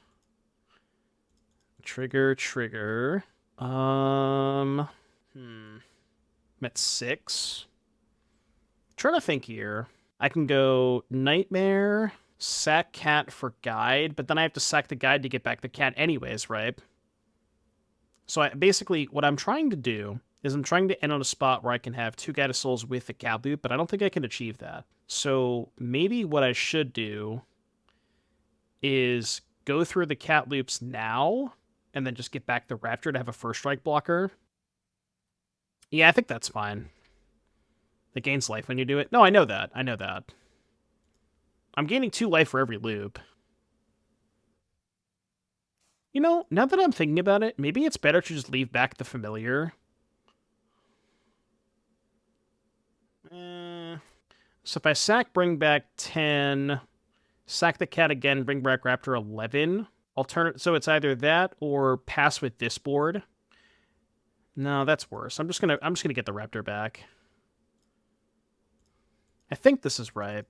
trigger. I'm at 6. Trying to think here. I can go Nightmare, sack Cat for Guide, but then I have to sack the Guide to get back the Cat anyways, right? So basically, what I'm trying to do is I'm trying to end on a spot where I can have 2 Guide of Souls with the Cat loop, but I don't think I can achieve that. So maybe what I should do is go through the cat loops now, and then just get back the Raptor to have a first strike blocker. Yeah, I think that's fine. It gains life when you do it. No, I know that. I know that. I'm gaining 2 life for every loop. You know, now that I'm thinking about it, maybe it's better to just leave back the Familiar. So if I sack, bring back 10, sack the cat again, bring back Raptor 11. So it's either that or pass with this board. No, that's worse. I'm just gonna get the Raptor back. I think this is right.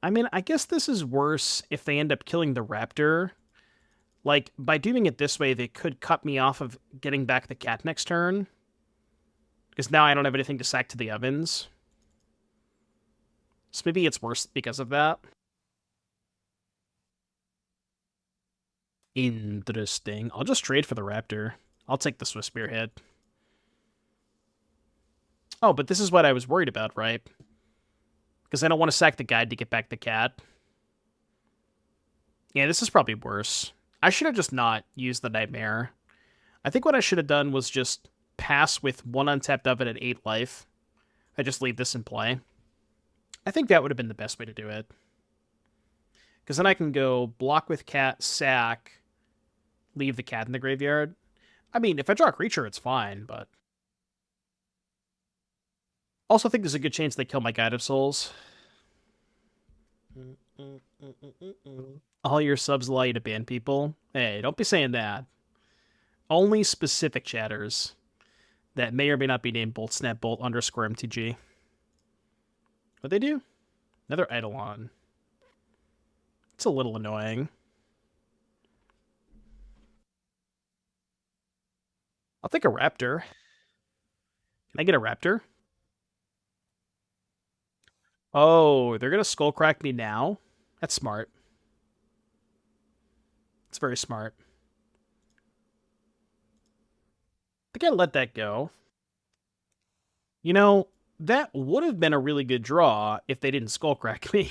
I mean, I guess this is worse if they end up killing the Raptor. Like, by doing it this way, they could cut me off of getting back the cat next turn. Because now I don't have anything to sack to the ovens. So maybe it's worse because of that. Interesting. I'll just trade for the Raptor. I'll take the Swiss Spearhead. Oh, but this is what I was worried about, right? Because I don't want to sack the guide to get back the cat. Yeah, this is probably worse. I should have just not used the Nightmare. I think what I should have done was just pass with 1 untapped oven at 8 life. I just leave this in play. I think that would have been the best way to do it. Because then I can go block with cat, sack, leave the cat in the graveyard. I mean, if I draw a creature, it's fine, but... Also think there's a good chance they kill my Guide of Souls. All your subs allow you to ban people? Hey, don't be saying that. Only specific chatters that may or may not be named BoltSnapBolt _ MTG. What they do? Another Eidolon. It's a little annoying. I'll take a Raptor. Can I get a Raptor? Oh, they're going to Skullcrack me now? That's smart. It's very smart. I think I let that go. You know, that would have been a really good draw if they didn't Skullcrack me.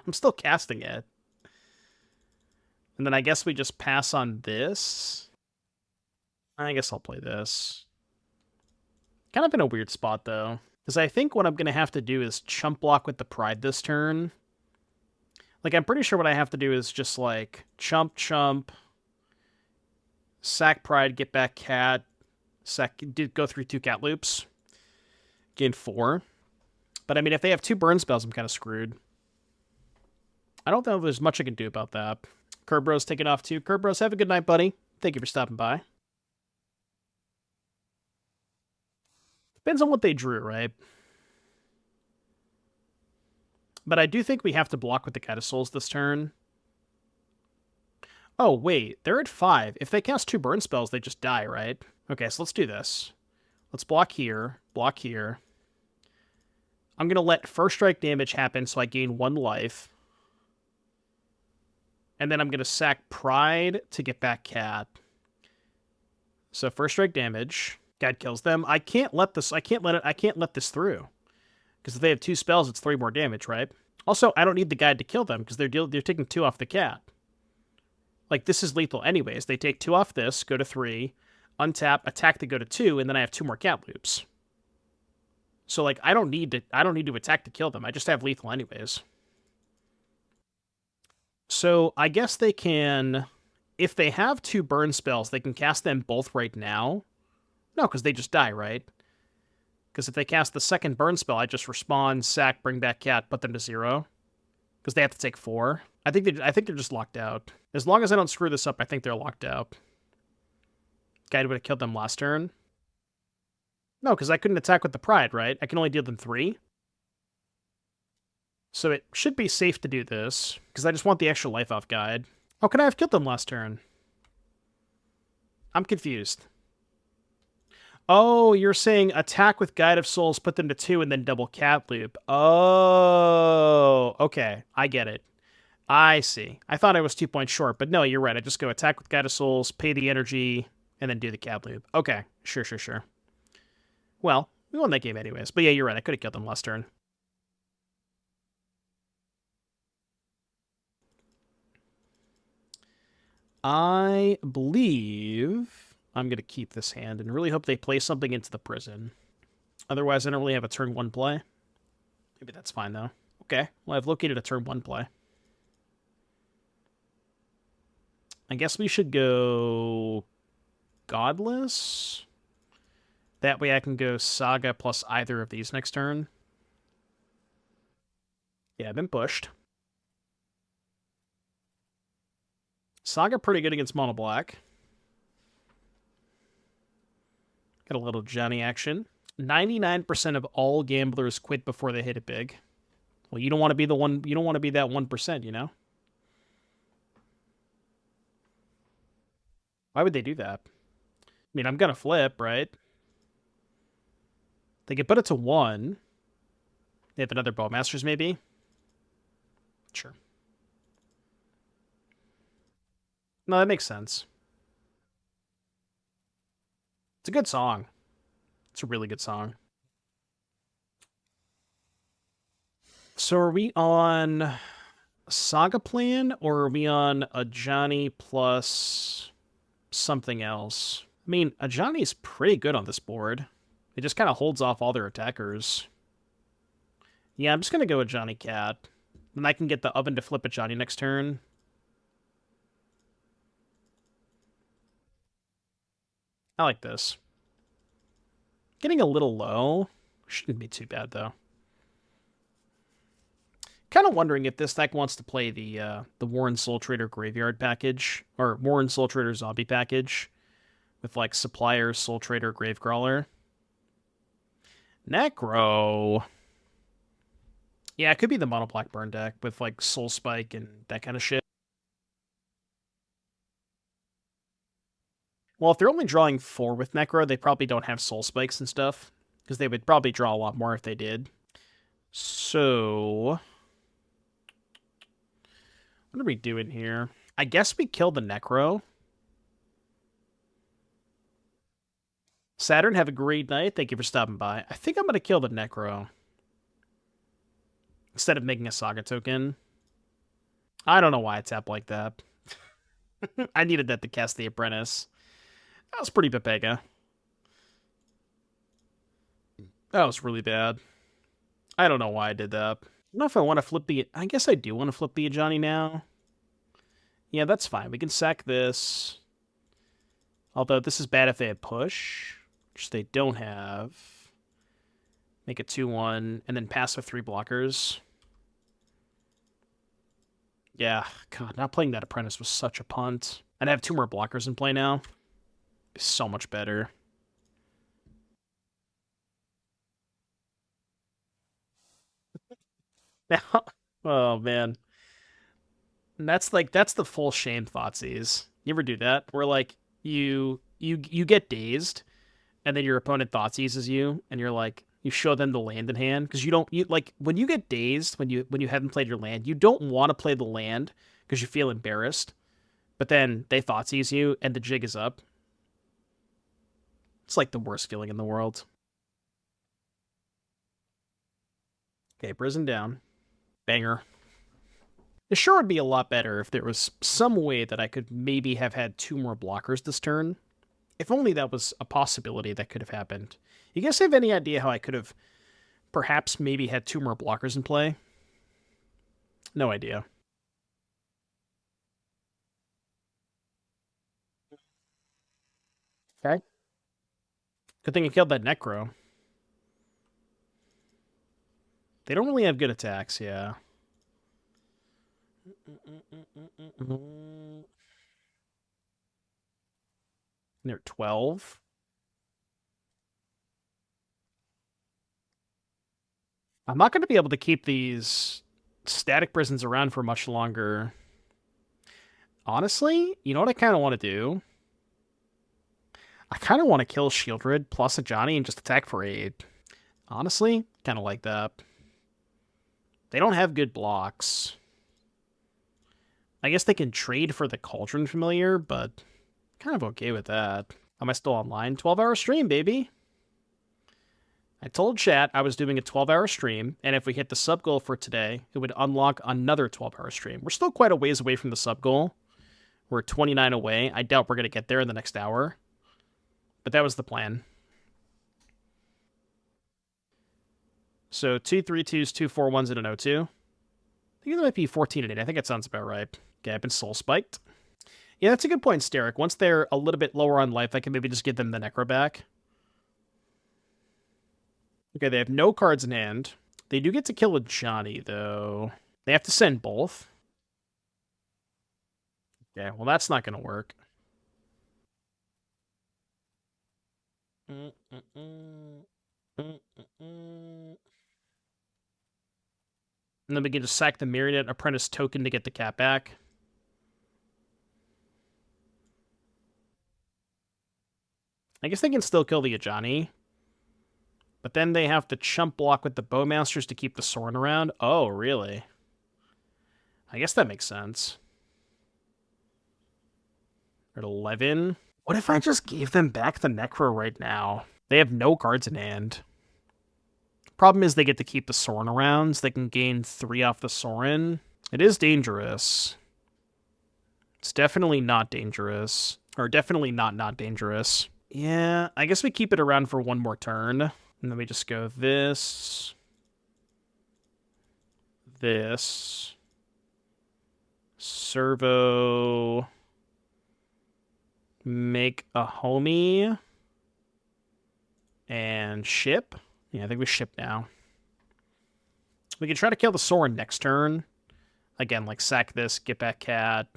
I'm still casting it. And then I guess we just pass on this. I guess I'll play this. Kind of in a weird spot, though. Because I think what I'm going to have to do is chump block with the Pride this turn. Like, I'm pretty sure what I have to do is just, like, chump, sack Pride, get back cat, go through 2 cat loops, gain 4. But, I mean, if they have 2 burn spells, I'm kind of screwed. I don't know if there's much I can do about that. Kerbro's taking off, too. Kerbros, have a good night, buddy. Thank you for stopping by. Depends on what they drew, right? But I do think we have to block with the Cat of Souls this turn. Oh, wait. They're at 5. If they cast 2 burn spells, they just die, right? Okay, so let's do this. Let's block here. Block here. I'm going to let first strike damage happen so I gain 1 life. And then I'm going to sack Pride to get back cat. So first strike damage. God kills them. I can't let this through. Because if they have 2 spells, it's 3 more damage, right? Also, I don't need the guide to kill them because they're taking 2 off the cat. Like, this is lethal anyways. They take 2 off this, go to 3, untap, attack to go to 2, and then I have 2 more cat loops. So, like, I don't need to attack to kill them. I just have lethal anyways. So, I guess they can... If they have 2 burn spells, they can cast them both right now. No, because they just die, right? Because if they cast the second burn spell, I just respawn, sack, bring back cat, put them to 0. Because they have to take 4. I think they're just locked out. As long as I don't screw this up, I think they're locked out. Guide would have killed them last turn. No, because I couldn't attack with the Pride, right? I can only deal them 3. So it should be safe to do this, because I just want the extra life off Guide. Oh, could I have killed them last turn? I'm confused. Oh, you're saying attack with Guide of Souls, put them to 2, and then double cat loop. Oh, okay. I get it. I see. I thought I was 2 points short, but no, you're right. I just go attack with Guide of Souls, pay the energy, and then do the cat loop. Okay, sure. Well, we won that game anyways. But yeah, you're right. I could have killed them last turn. I believe I'm going to keep this hand and really hope they play something into the prison. Otherwise, I don't really have a turn 1 play. Maybe that's fine, though. Okay, well, I've located a turn 1 play. I guess we should go Godless. That way I can go Saga plus either of these next turn. Yeah, I've been pushed. Saga pretty good against mono black. Got a little Ajani action. 99% of all gamblers quit before they hit it big. Well, you don't want to be the one. You don't want to be that 1%, you know? Why would they do that? I mean, I'm gonna flip, right? They could put it to 1. They have another Bowmasters, maybe? Sure. No, that makes sense. It's a good song. It's a really good song. So are we on Saga plan, or are we on Ajani plus something else? I mean, Ajani's pretty good on this board. It just kind of holds off all their attackers. Yeah, I'm just going to go Ajani Cat. Then I can get the oven to flip Ajani next turn. I like this. Getting a little low. Shouldn't be too bad, though. Kind of wondering if this deck wants to play the Warren Soul Trader Graveyard package, or Warren Soul Trader Zombie package, with like Supplier, Soul Trader, Gravecrawler. Necro. Yeah, it could be the mono black burn deck with like Soul Spike and that kind of shit. Well, if they're only drawing 4 with Necro, they probably don't have Soul Spikes and stuff, because they would probably draw a lot more if they did. So, what are we doing here? I guess we kill the Necro. Saturn, have a great night. Thank you for stopping by. I think I'm going to kill the Necro instead of making a Saga token. I don't know why I tap like that. I needed that to cast the Apprentice. That was pretty Pepega. That was really bad. I don't know why I did that. I don't know if I want to flip the... I guess I do want to flip the Ajani now. Yeah, that's fine. We can sack this. Although this is bad if they have push, which they don't have. Make it 2-1, and then pass with 3 blockers. Yeah, God, not playing that Apprentice was such a punt. And I have 2 more blockers in play now. Be so much better. Now, oh man. And that's the full shame Thoughtseize. You ever do that? Where like you get dazed, and then your opponent Thoughtseizes you, and you're like, you show them the land in hand, because you like when you get dazed, when you haven't played your land, you don't want to play the land because you feel embarrassed. But then they Thoughtseize you, and the jig is up. It's like the worst feeling in the world. Okay, prison down. Banger. It sure would be a lot better if there was some way that I could maybe have had 2 more blockers this turn. If only that was a possibility that could have happened. You guys have any idea how I could have perhaps maybe had 2 more blockers in play? No idea. Okay. Good thing I killed that Necro. They don't really have good attacks, yeah. They're 12. I'm not going to be able to keep these static prisons around for much longer. Honestly, you know what I kind of want to do? I kind of want to kill Shieldred plus Ajani and just attack for 8. Honestly, kind of like that. They don't have good blocks. I guess they can trade for the Cauldron Familiar, but kind of okay with that. Am I still online? 12-hour stream, baby. I told chat I was doing a 12-hour stream, and if we hit the sub goal for today, it would unlock another 12-hour stream. We're still quite a ways away from the sub goal, We're 29 away. I doubt we're going to get there in the next hour. But that was the plan. So 2 3-2s, 2 4-1s, and an 0-2. I think it might be 14 and 8. I think that sounds about right. Okay, I've been soul spiked. Yeah, that's a good point, Steric. Once they're a little bit lower on life, I can maybe just give them the Necro back. Okay, they have no cards in hand. They do get to kill Ajani, though. They have to send both. Yeah, well, that's not going to work. And then we can just sack the Marionette Apprentice token to get the cat back. I guess they can still kill the Ajani. But then they have to chump block with the Bowmasters to keep the Sorin around. Oh, really? I guess that makes sense. They're at 11. What if I just gave them back the Necro right now? They have no cards in hand. Problem is they get to keep the Sorin around, so they can gain 3 off the Sorin. It is dangerous. It's definitely not dangerous. Or definitely not dangerous. Yeah, I guess we keep it around for one more turn. And then we just go this. This. Servo. Make a homie. And ship. Yeah, I think we ship now. We can try to kill the Sorin next turn. Again, like sack this, get back cat.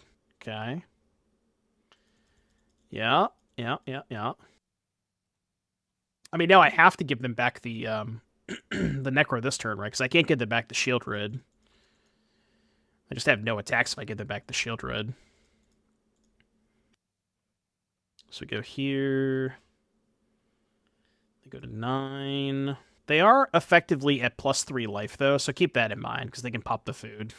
Okay. Yeah. I mean, now I have to give them back the the Necro this turn, right? Because I can't give them back the Shield Red. I just have no attacks if I give them back the Shield Red. So we go here. They go to 9. They are effectively at +3 life, though, so keep that in mind, because they can pop the food.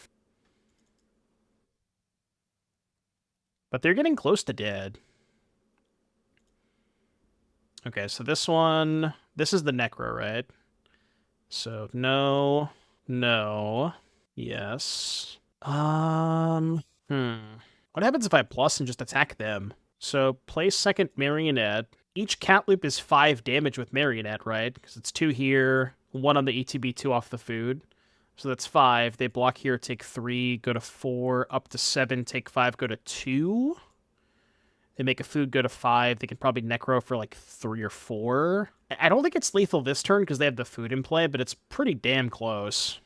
But they're getting close to dead. Okay, so this one... This is the Necro, right? So, no... Yes. What happens if I plus and just attack them? So, play second Marionette. Each cat loop is 5 damage with Marionette, right? Because it's 2 here, 1 on the ETB, 2 off the food. So that's 5. They block here, take 3, go to 4, up to 7, take 5, go to 2. They make a food go to 5. They can probably Necro for like 3 or 4. I don't think it's lethal this turn because they have the food in play, but it's pretty damn close.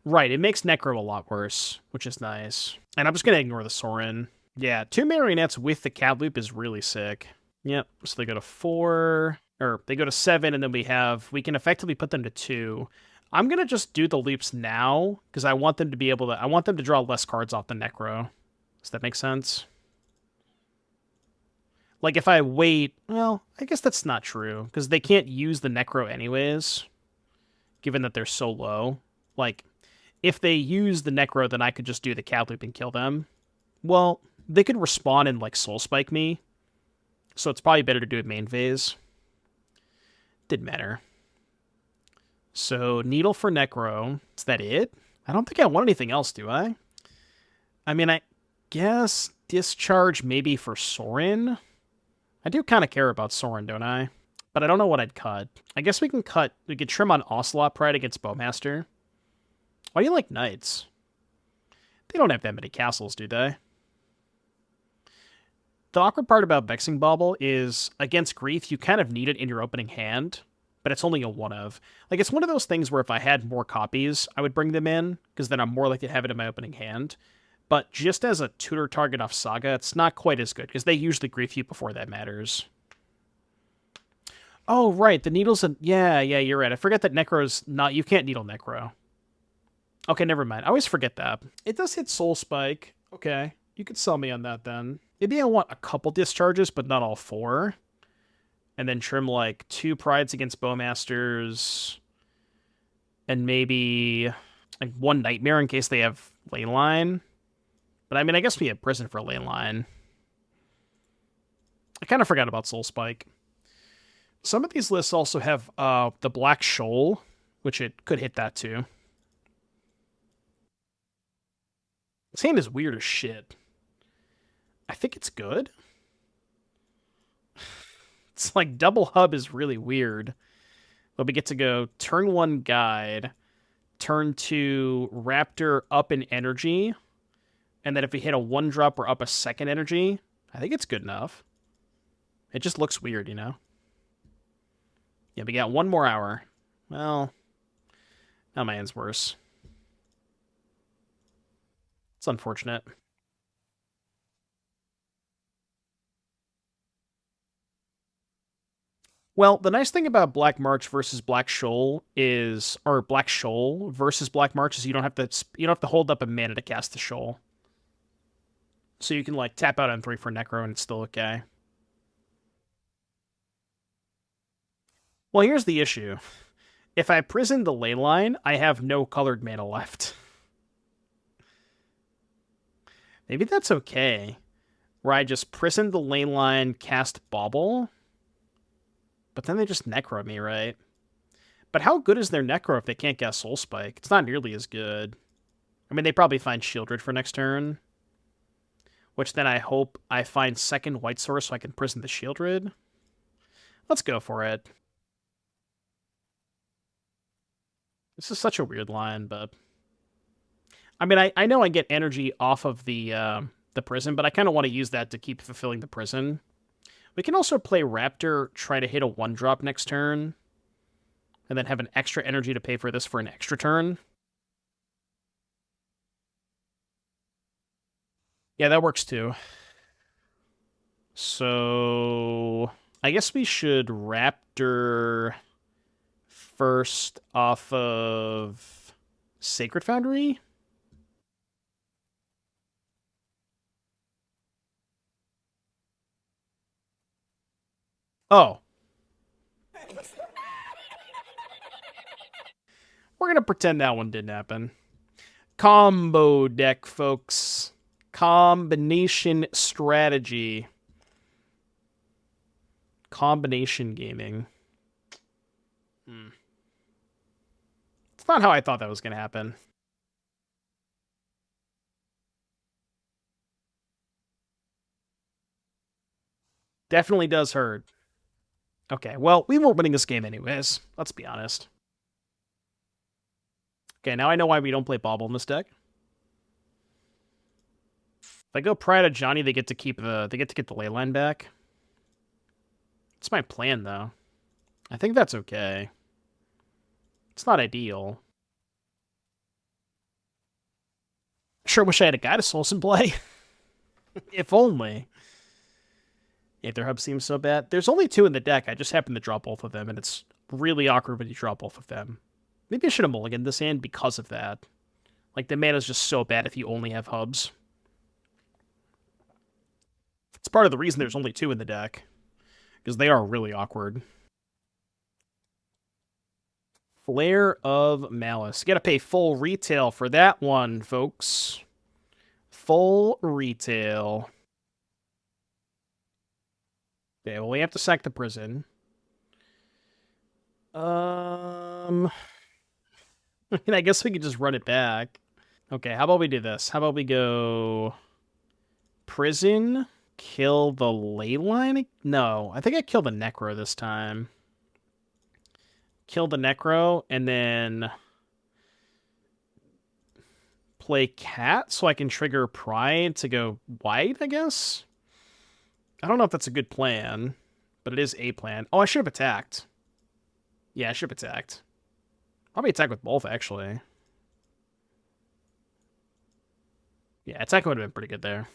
Right, it makes Necro a lot worse, which is nice. And I'm just going to ignore the Sorin. Yeah, 2 Marionettes with the cat loop is really sick. Yep, so they go to 4, or they go to 7, and then we can effectively put them to 2. I'm going to just do the loops now, because I want them to be able to, I want them to draw less cards off the Necro. Does that make sense? Like, if I wait... Well, I guess that's not true, because they can't use the Necro anyways, given that they're so low. Like, if they use the Necro, then I could just do the cat loop and kill them. Well, they could respawn and, like, Soul Spike me, so it's probably better to do it main phase. Didn't matter. So, Needle for Necro. Is that it? I don't think I want anything else, do I? I mean, I guess Discharge maybe for Sorin. I do kind of care about Sorin, don't I? But I don't know what I'd cut. I guess we can trim on Ocelot Pride against Bowmaster. Why do you like Knights? They don't have that many castles, do they? The awkward part about Vexing Bauble is, against Grief, you kind of need it in your opening hand, but it's only a one of. Like, it's one of those things where if I had more copies, I would bring them in, because then I'm more likely to have it in my opening hand. But just as a tutor target off Saga, it's not quite as good, because they usually grief you before that matters. Oh, right, the Needle's a... Yeah, you're right. I forget that Necro's not... You can't Needle Necro. Okay, never mind. I always forget that. It does hit Soul Spike. Okay, you could sell me on that then. Maybe I want a couple discharges, but not all 4. And then trim, like, 2 Prides against Bowmasters. And maybe, like, 1 Nightmare in case they have Lane Line. But, I mean, I guess we have Prison for Lane Line. I kind of forgot about Soul Spike. Some of these lists also have the Black Shoal, which it could hit that too. This hand is weird as shit. I think it's good. It's like double hub is really weird. But we get to go turn 1 guide, turn 2 raptor up in energy, and then if we hit a 1-drop, we're up a second energy. I think it's good enough. It just looks weird, you know? Yeah, we got 1 more hour. Well, now my hand's worse. It's unfortunate. Well, the nice thing about Black March versus Black Shoal is, or Black Shoal versus Black March is you don't have to hold up a mana to cast the Shoal. So you can like tap out on 3 for Necro and it's still okay. Well, here's the issue. If I prison the ley line, I have no colored mana left. Maybe that's okay. Where I just prison the ley line, cast Bauble, but then they just Necro me, right? But how good is their Necro if they can't get Soul Spike? It's not nearly as good. I mean, they probably find Shieldred for next turn, which then I hope I find second White Source so I can prison the Shieldred. Let's go for it. This is such a weird line, but I mean, I know I get energy off of the prison, but I kind of want to use that to keep fulfilling the prison. We can also play Raptor, try to hit a 1-drop next turn, and then have an extra energy to pay for this for an extra turn. Yeah, that works too. So I guess we should Raptor first off of Sacred Foundry. Oh. We're going to pretend that one didn't happen. Combo deck, folks. Combination strategy. Combination gaming. It's not how I thought that was going to happen. Definitely does hurt. Okay, well, we weren't winning this game anyways. Let's be honest. Okay, now I know why we don't play Bauble in this deck. If I go Pariah to Ajani, they get to get the ley line back. It's my plan though. I think that's okay. It's not ideal. Sure wish I had a Guide of Souls in play. If only. Aether Hub seems so bad. There's only 2 in the deck. I just happen to draw both of them, and it's really awkward when you draw both of them. Maybe I should have mulliganed this hand because of that. Like, the mana's just so bad if you only have hubs. It's part of the reason there's only 2 in the deck. Because they are really awkward. Flare of Malice. You gotta pay full retail for that one, folks. Full retail. Okay, well, we have to sack the prison. I mean, I guess we could just run it back. Okay, how about we do this? How about we go prison, kill the ley line? No, I think I killed the Necro this time. Kill the Necro, and then play Cat so I can trigger Pride to go white, I guess? I don't know if that's a good plan, but it is a plan. Oh, I should have attacked. Yeah, I should have attacked. Probably attack with both, actually. Yeah, attack would have been pretty good there.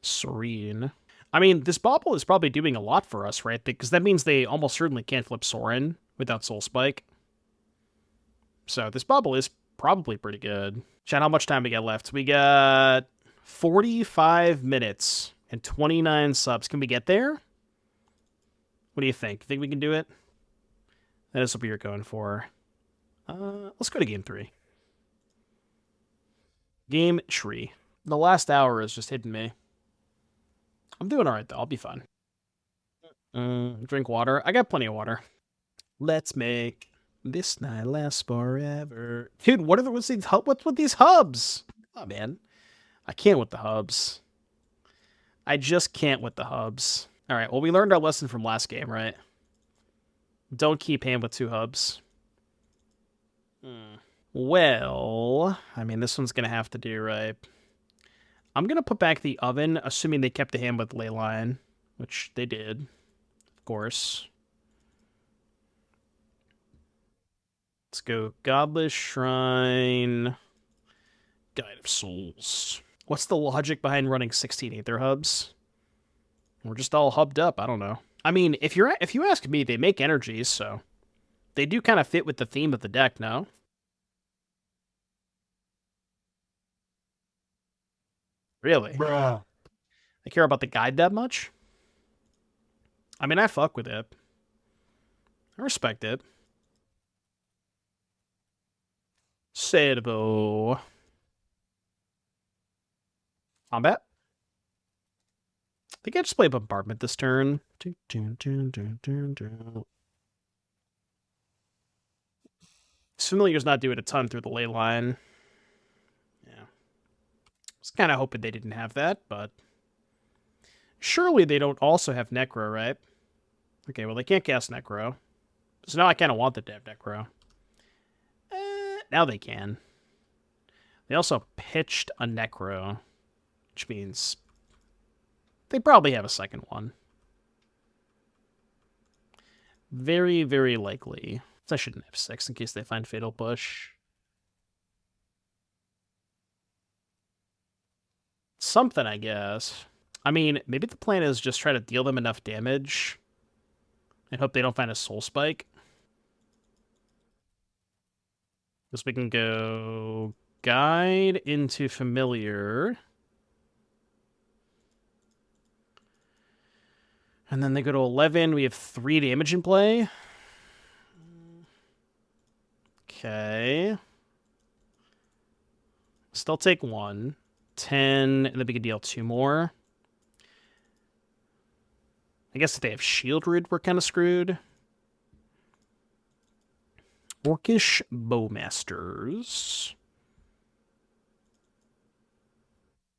Serene. I mean, this Bauble is probably doing a lot for us, right? Because that means they almost certainly can't flip Sorin without Soul Spike. So this Bauble is probably pretty good. Chat, how much time we got left? We got 45 minutes and 29 subs. Can we get there? What do you think? Think we can do it? That is what we were going for. Let's go to game 3. Game tree. The last hour is just hitting me. I'm doing alright, though. I'll be fine. Drink water. I got plenty of water. Let's make This night lasts forever. Dude, what's with these hubs? Oh man. I can't with the hubs. I just can't with the hubs. Alright, well we learned our lesson from last game, right? Don't keep hand with two hubs. Well, I mean this one's gonna have to do, right? I'm gonna put back the oven, assuming they kept the hand with Leyline, which they did, of course. Let's go Godless Shrine, Guide of Souls. What's the logic behind running 16 Aether Hubs? We're just all hubbed up, I don't know. I mean, if you ask me, they make energies, so they do kind of fit with the theme of the deck, no? Really? Bruh. They care about the guide that much? I mean, I fuck with it. I respect it. SIDEBOARD. Combat? I think I just play Bombardment this turn. Familiar's not doing a ton through the ley line. Yeah. I was kind of hoping they didn't have that, but surely they don't also have Necro, right? Okay, well, they can't cast Necro. So now I kind of want them to have Necro. Now they can. They also pitched a Necro, which means they probably have a second one. Very, very likely. I shouldn't have 6 in case they find Fatal Push. Something, I guess. I mean, maybe the plan is just try to deal them enough damage and hope they don't find a Soul Spike. Because we can go Guide into Familiar. And then they go to 11. We have 3 damage in play. Okay. Still take 1. 10, and then we can deal 2 more. I guess if they have Shield Root, we're kind of screwed. Orcish Bowmasters.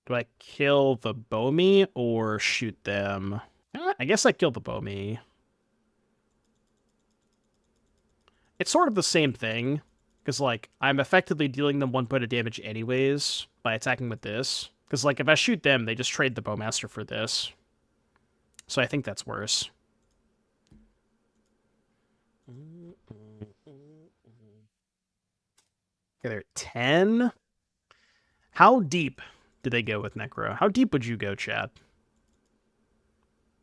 Do I kill the Bowme or shoot them? I guess I kill the Bowme. It's sort of the same thing, because, like, I'm effectively dealing them 1 point of damage anyways by attacking with this. Because, like, if I shoot them, they just trade the Bowmaster for this. So I think that's worse. Okay, they're at 10. How deep did they go with Necro? How deep would you go, Chad?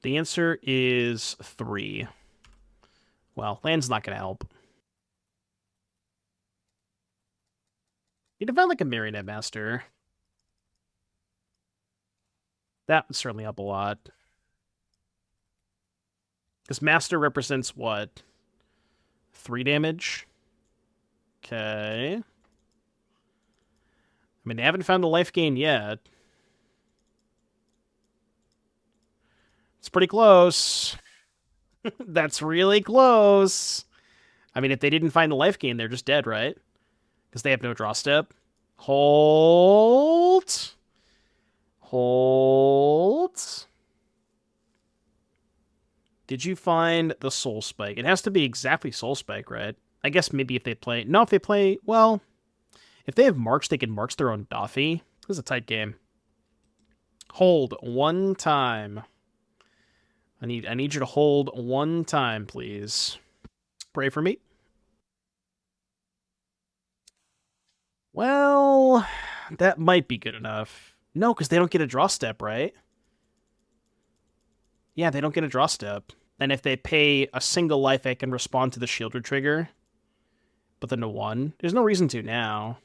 The answer is 3. Well, land's not going to help. You'd have found, like, a Marionette Master. That would certainly help a lot. Because Master represents what? 3 damage? Okay. I mean, they haven't found the life gain yet. It's pretty close. That's really close. I mean, if they didn't find the life gain, they're just dead, right? Because they have no draw step. Hold. Hold. Did you find the Soul Spike? It has to be exactly Soul Spike, right? I guess maybe if they play... No, if they play... Well, if they have March, they can March their own Doffy. This is a tight game. Hold 1 time. I need you to hold 1 time, please. Pray for me. Well, that might be good enough. No, because they don't get a draw step, right? Yeah, they don't get a draw step. And if they pay a single life, I can respond to the Shielded trigger. But then to 1. There's no reason to now.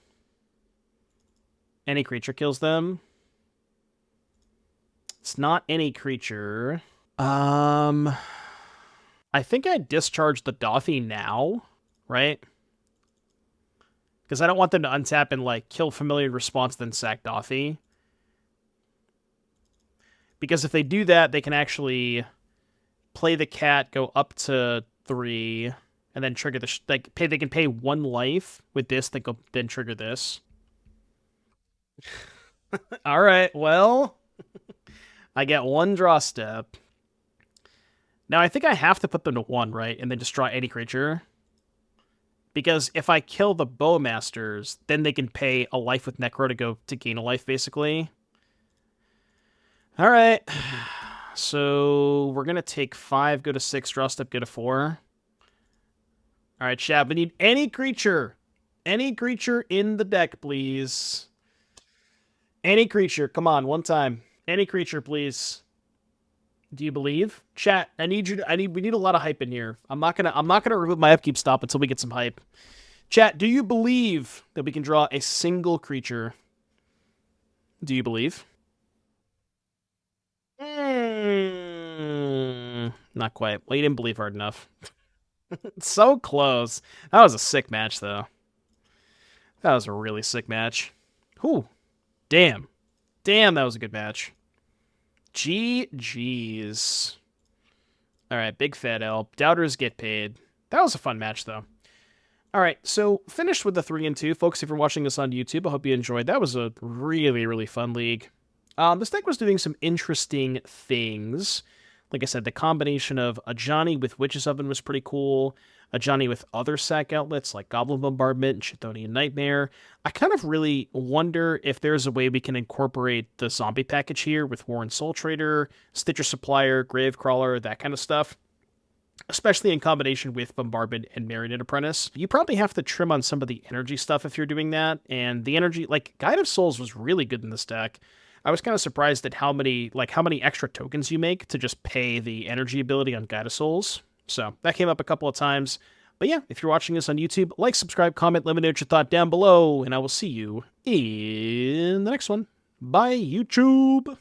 Any creature kills them. It's not any creature. I think I discharge the Doffy now, right? Because I don't want them to untap and, like, kill Familiar response, then sack Doffy. Because if they do that, they can actually play the cat, go up to 3, and then trigger the like pay. They can pay 1 life with this. They go then trigger this. All right. Well, I get 1 draw step. Now I think I have to put them to 1, right, and then just draw any creature. Because if I kill the Bowmasters, then they can pay a life with Necro to gain a life, basically. All right. So we're going to take 5, go to 6, draw step, go to 4. All right, chat. We need any creature. Any creature in the deck, please. Any creature. Come on, one time. Any creature, please. Do you believe? Chat, we need a lot of hype in here. I'm not gonna remove my upkeep stop until we get some hype. Chat, do you believe that we can draw a single creature? Do you believe? Not quite. Well, you didn't believe hard enough. So close. That was a sick match, though. That was a really sick match. Whew. Damn. Damn, that was a good match. GG's. Alright, big fat L. Doubters get paid. That was a fun match, though. Alright, so finished with the 3 and 2. Folks, if you're watching this on YouTube, I hope you enjoyed. That was a really, really fun league. This deck was doing some interesting things. Like I said, the combination of Ajani with Witch's Oven was pretty cool. Ajani with other sack outlets like Goblin Bombardment and Chthonian Nightmare. I kind of really wonder if there's a way we can incorporate the zombie package here with Warren Soul Trader, Stitcher Supplier, Gravecrawler, that kind of stuff. Especially in combination with Bombardment and Marionette Apprentice. You probably have to trim on some of the energy stuff if you're doing that. And the energy, like, Guide of Souls was really good in this deck. I was kind of surprised at how many extra tokens you make to just pay the energy ability on Guide of Souls. So that came up a couple of times. But yeah, if you're watching this on YouTube, like, subscribe, comment, let me know what you thought down below, and I will see you in the next one. Bye, YouTube.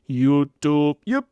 YouTube. Yep.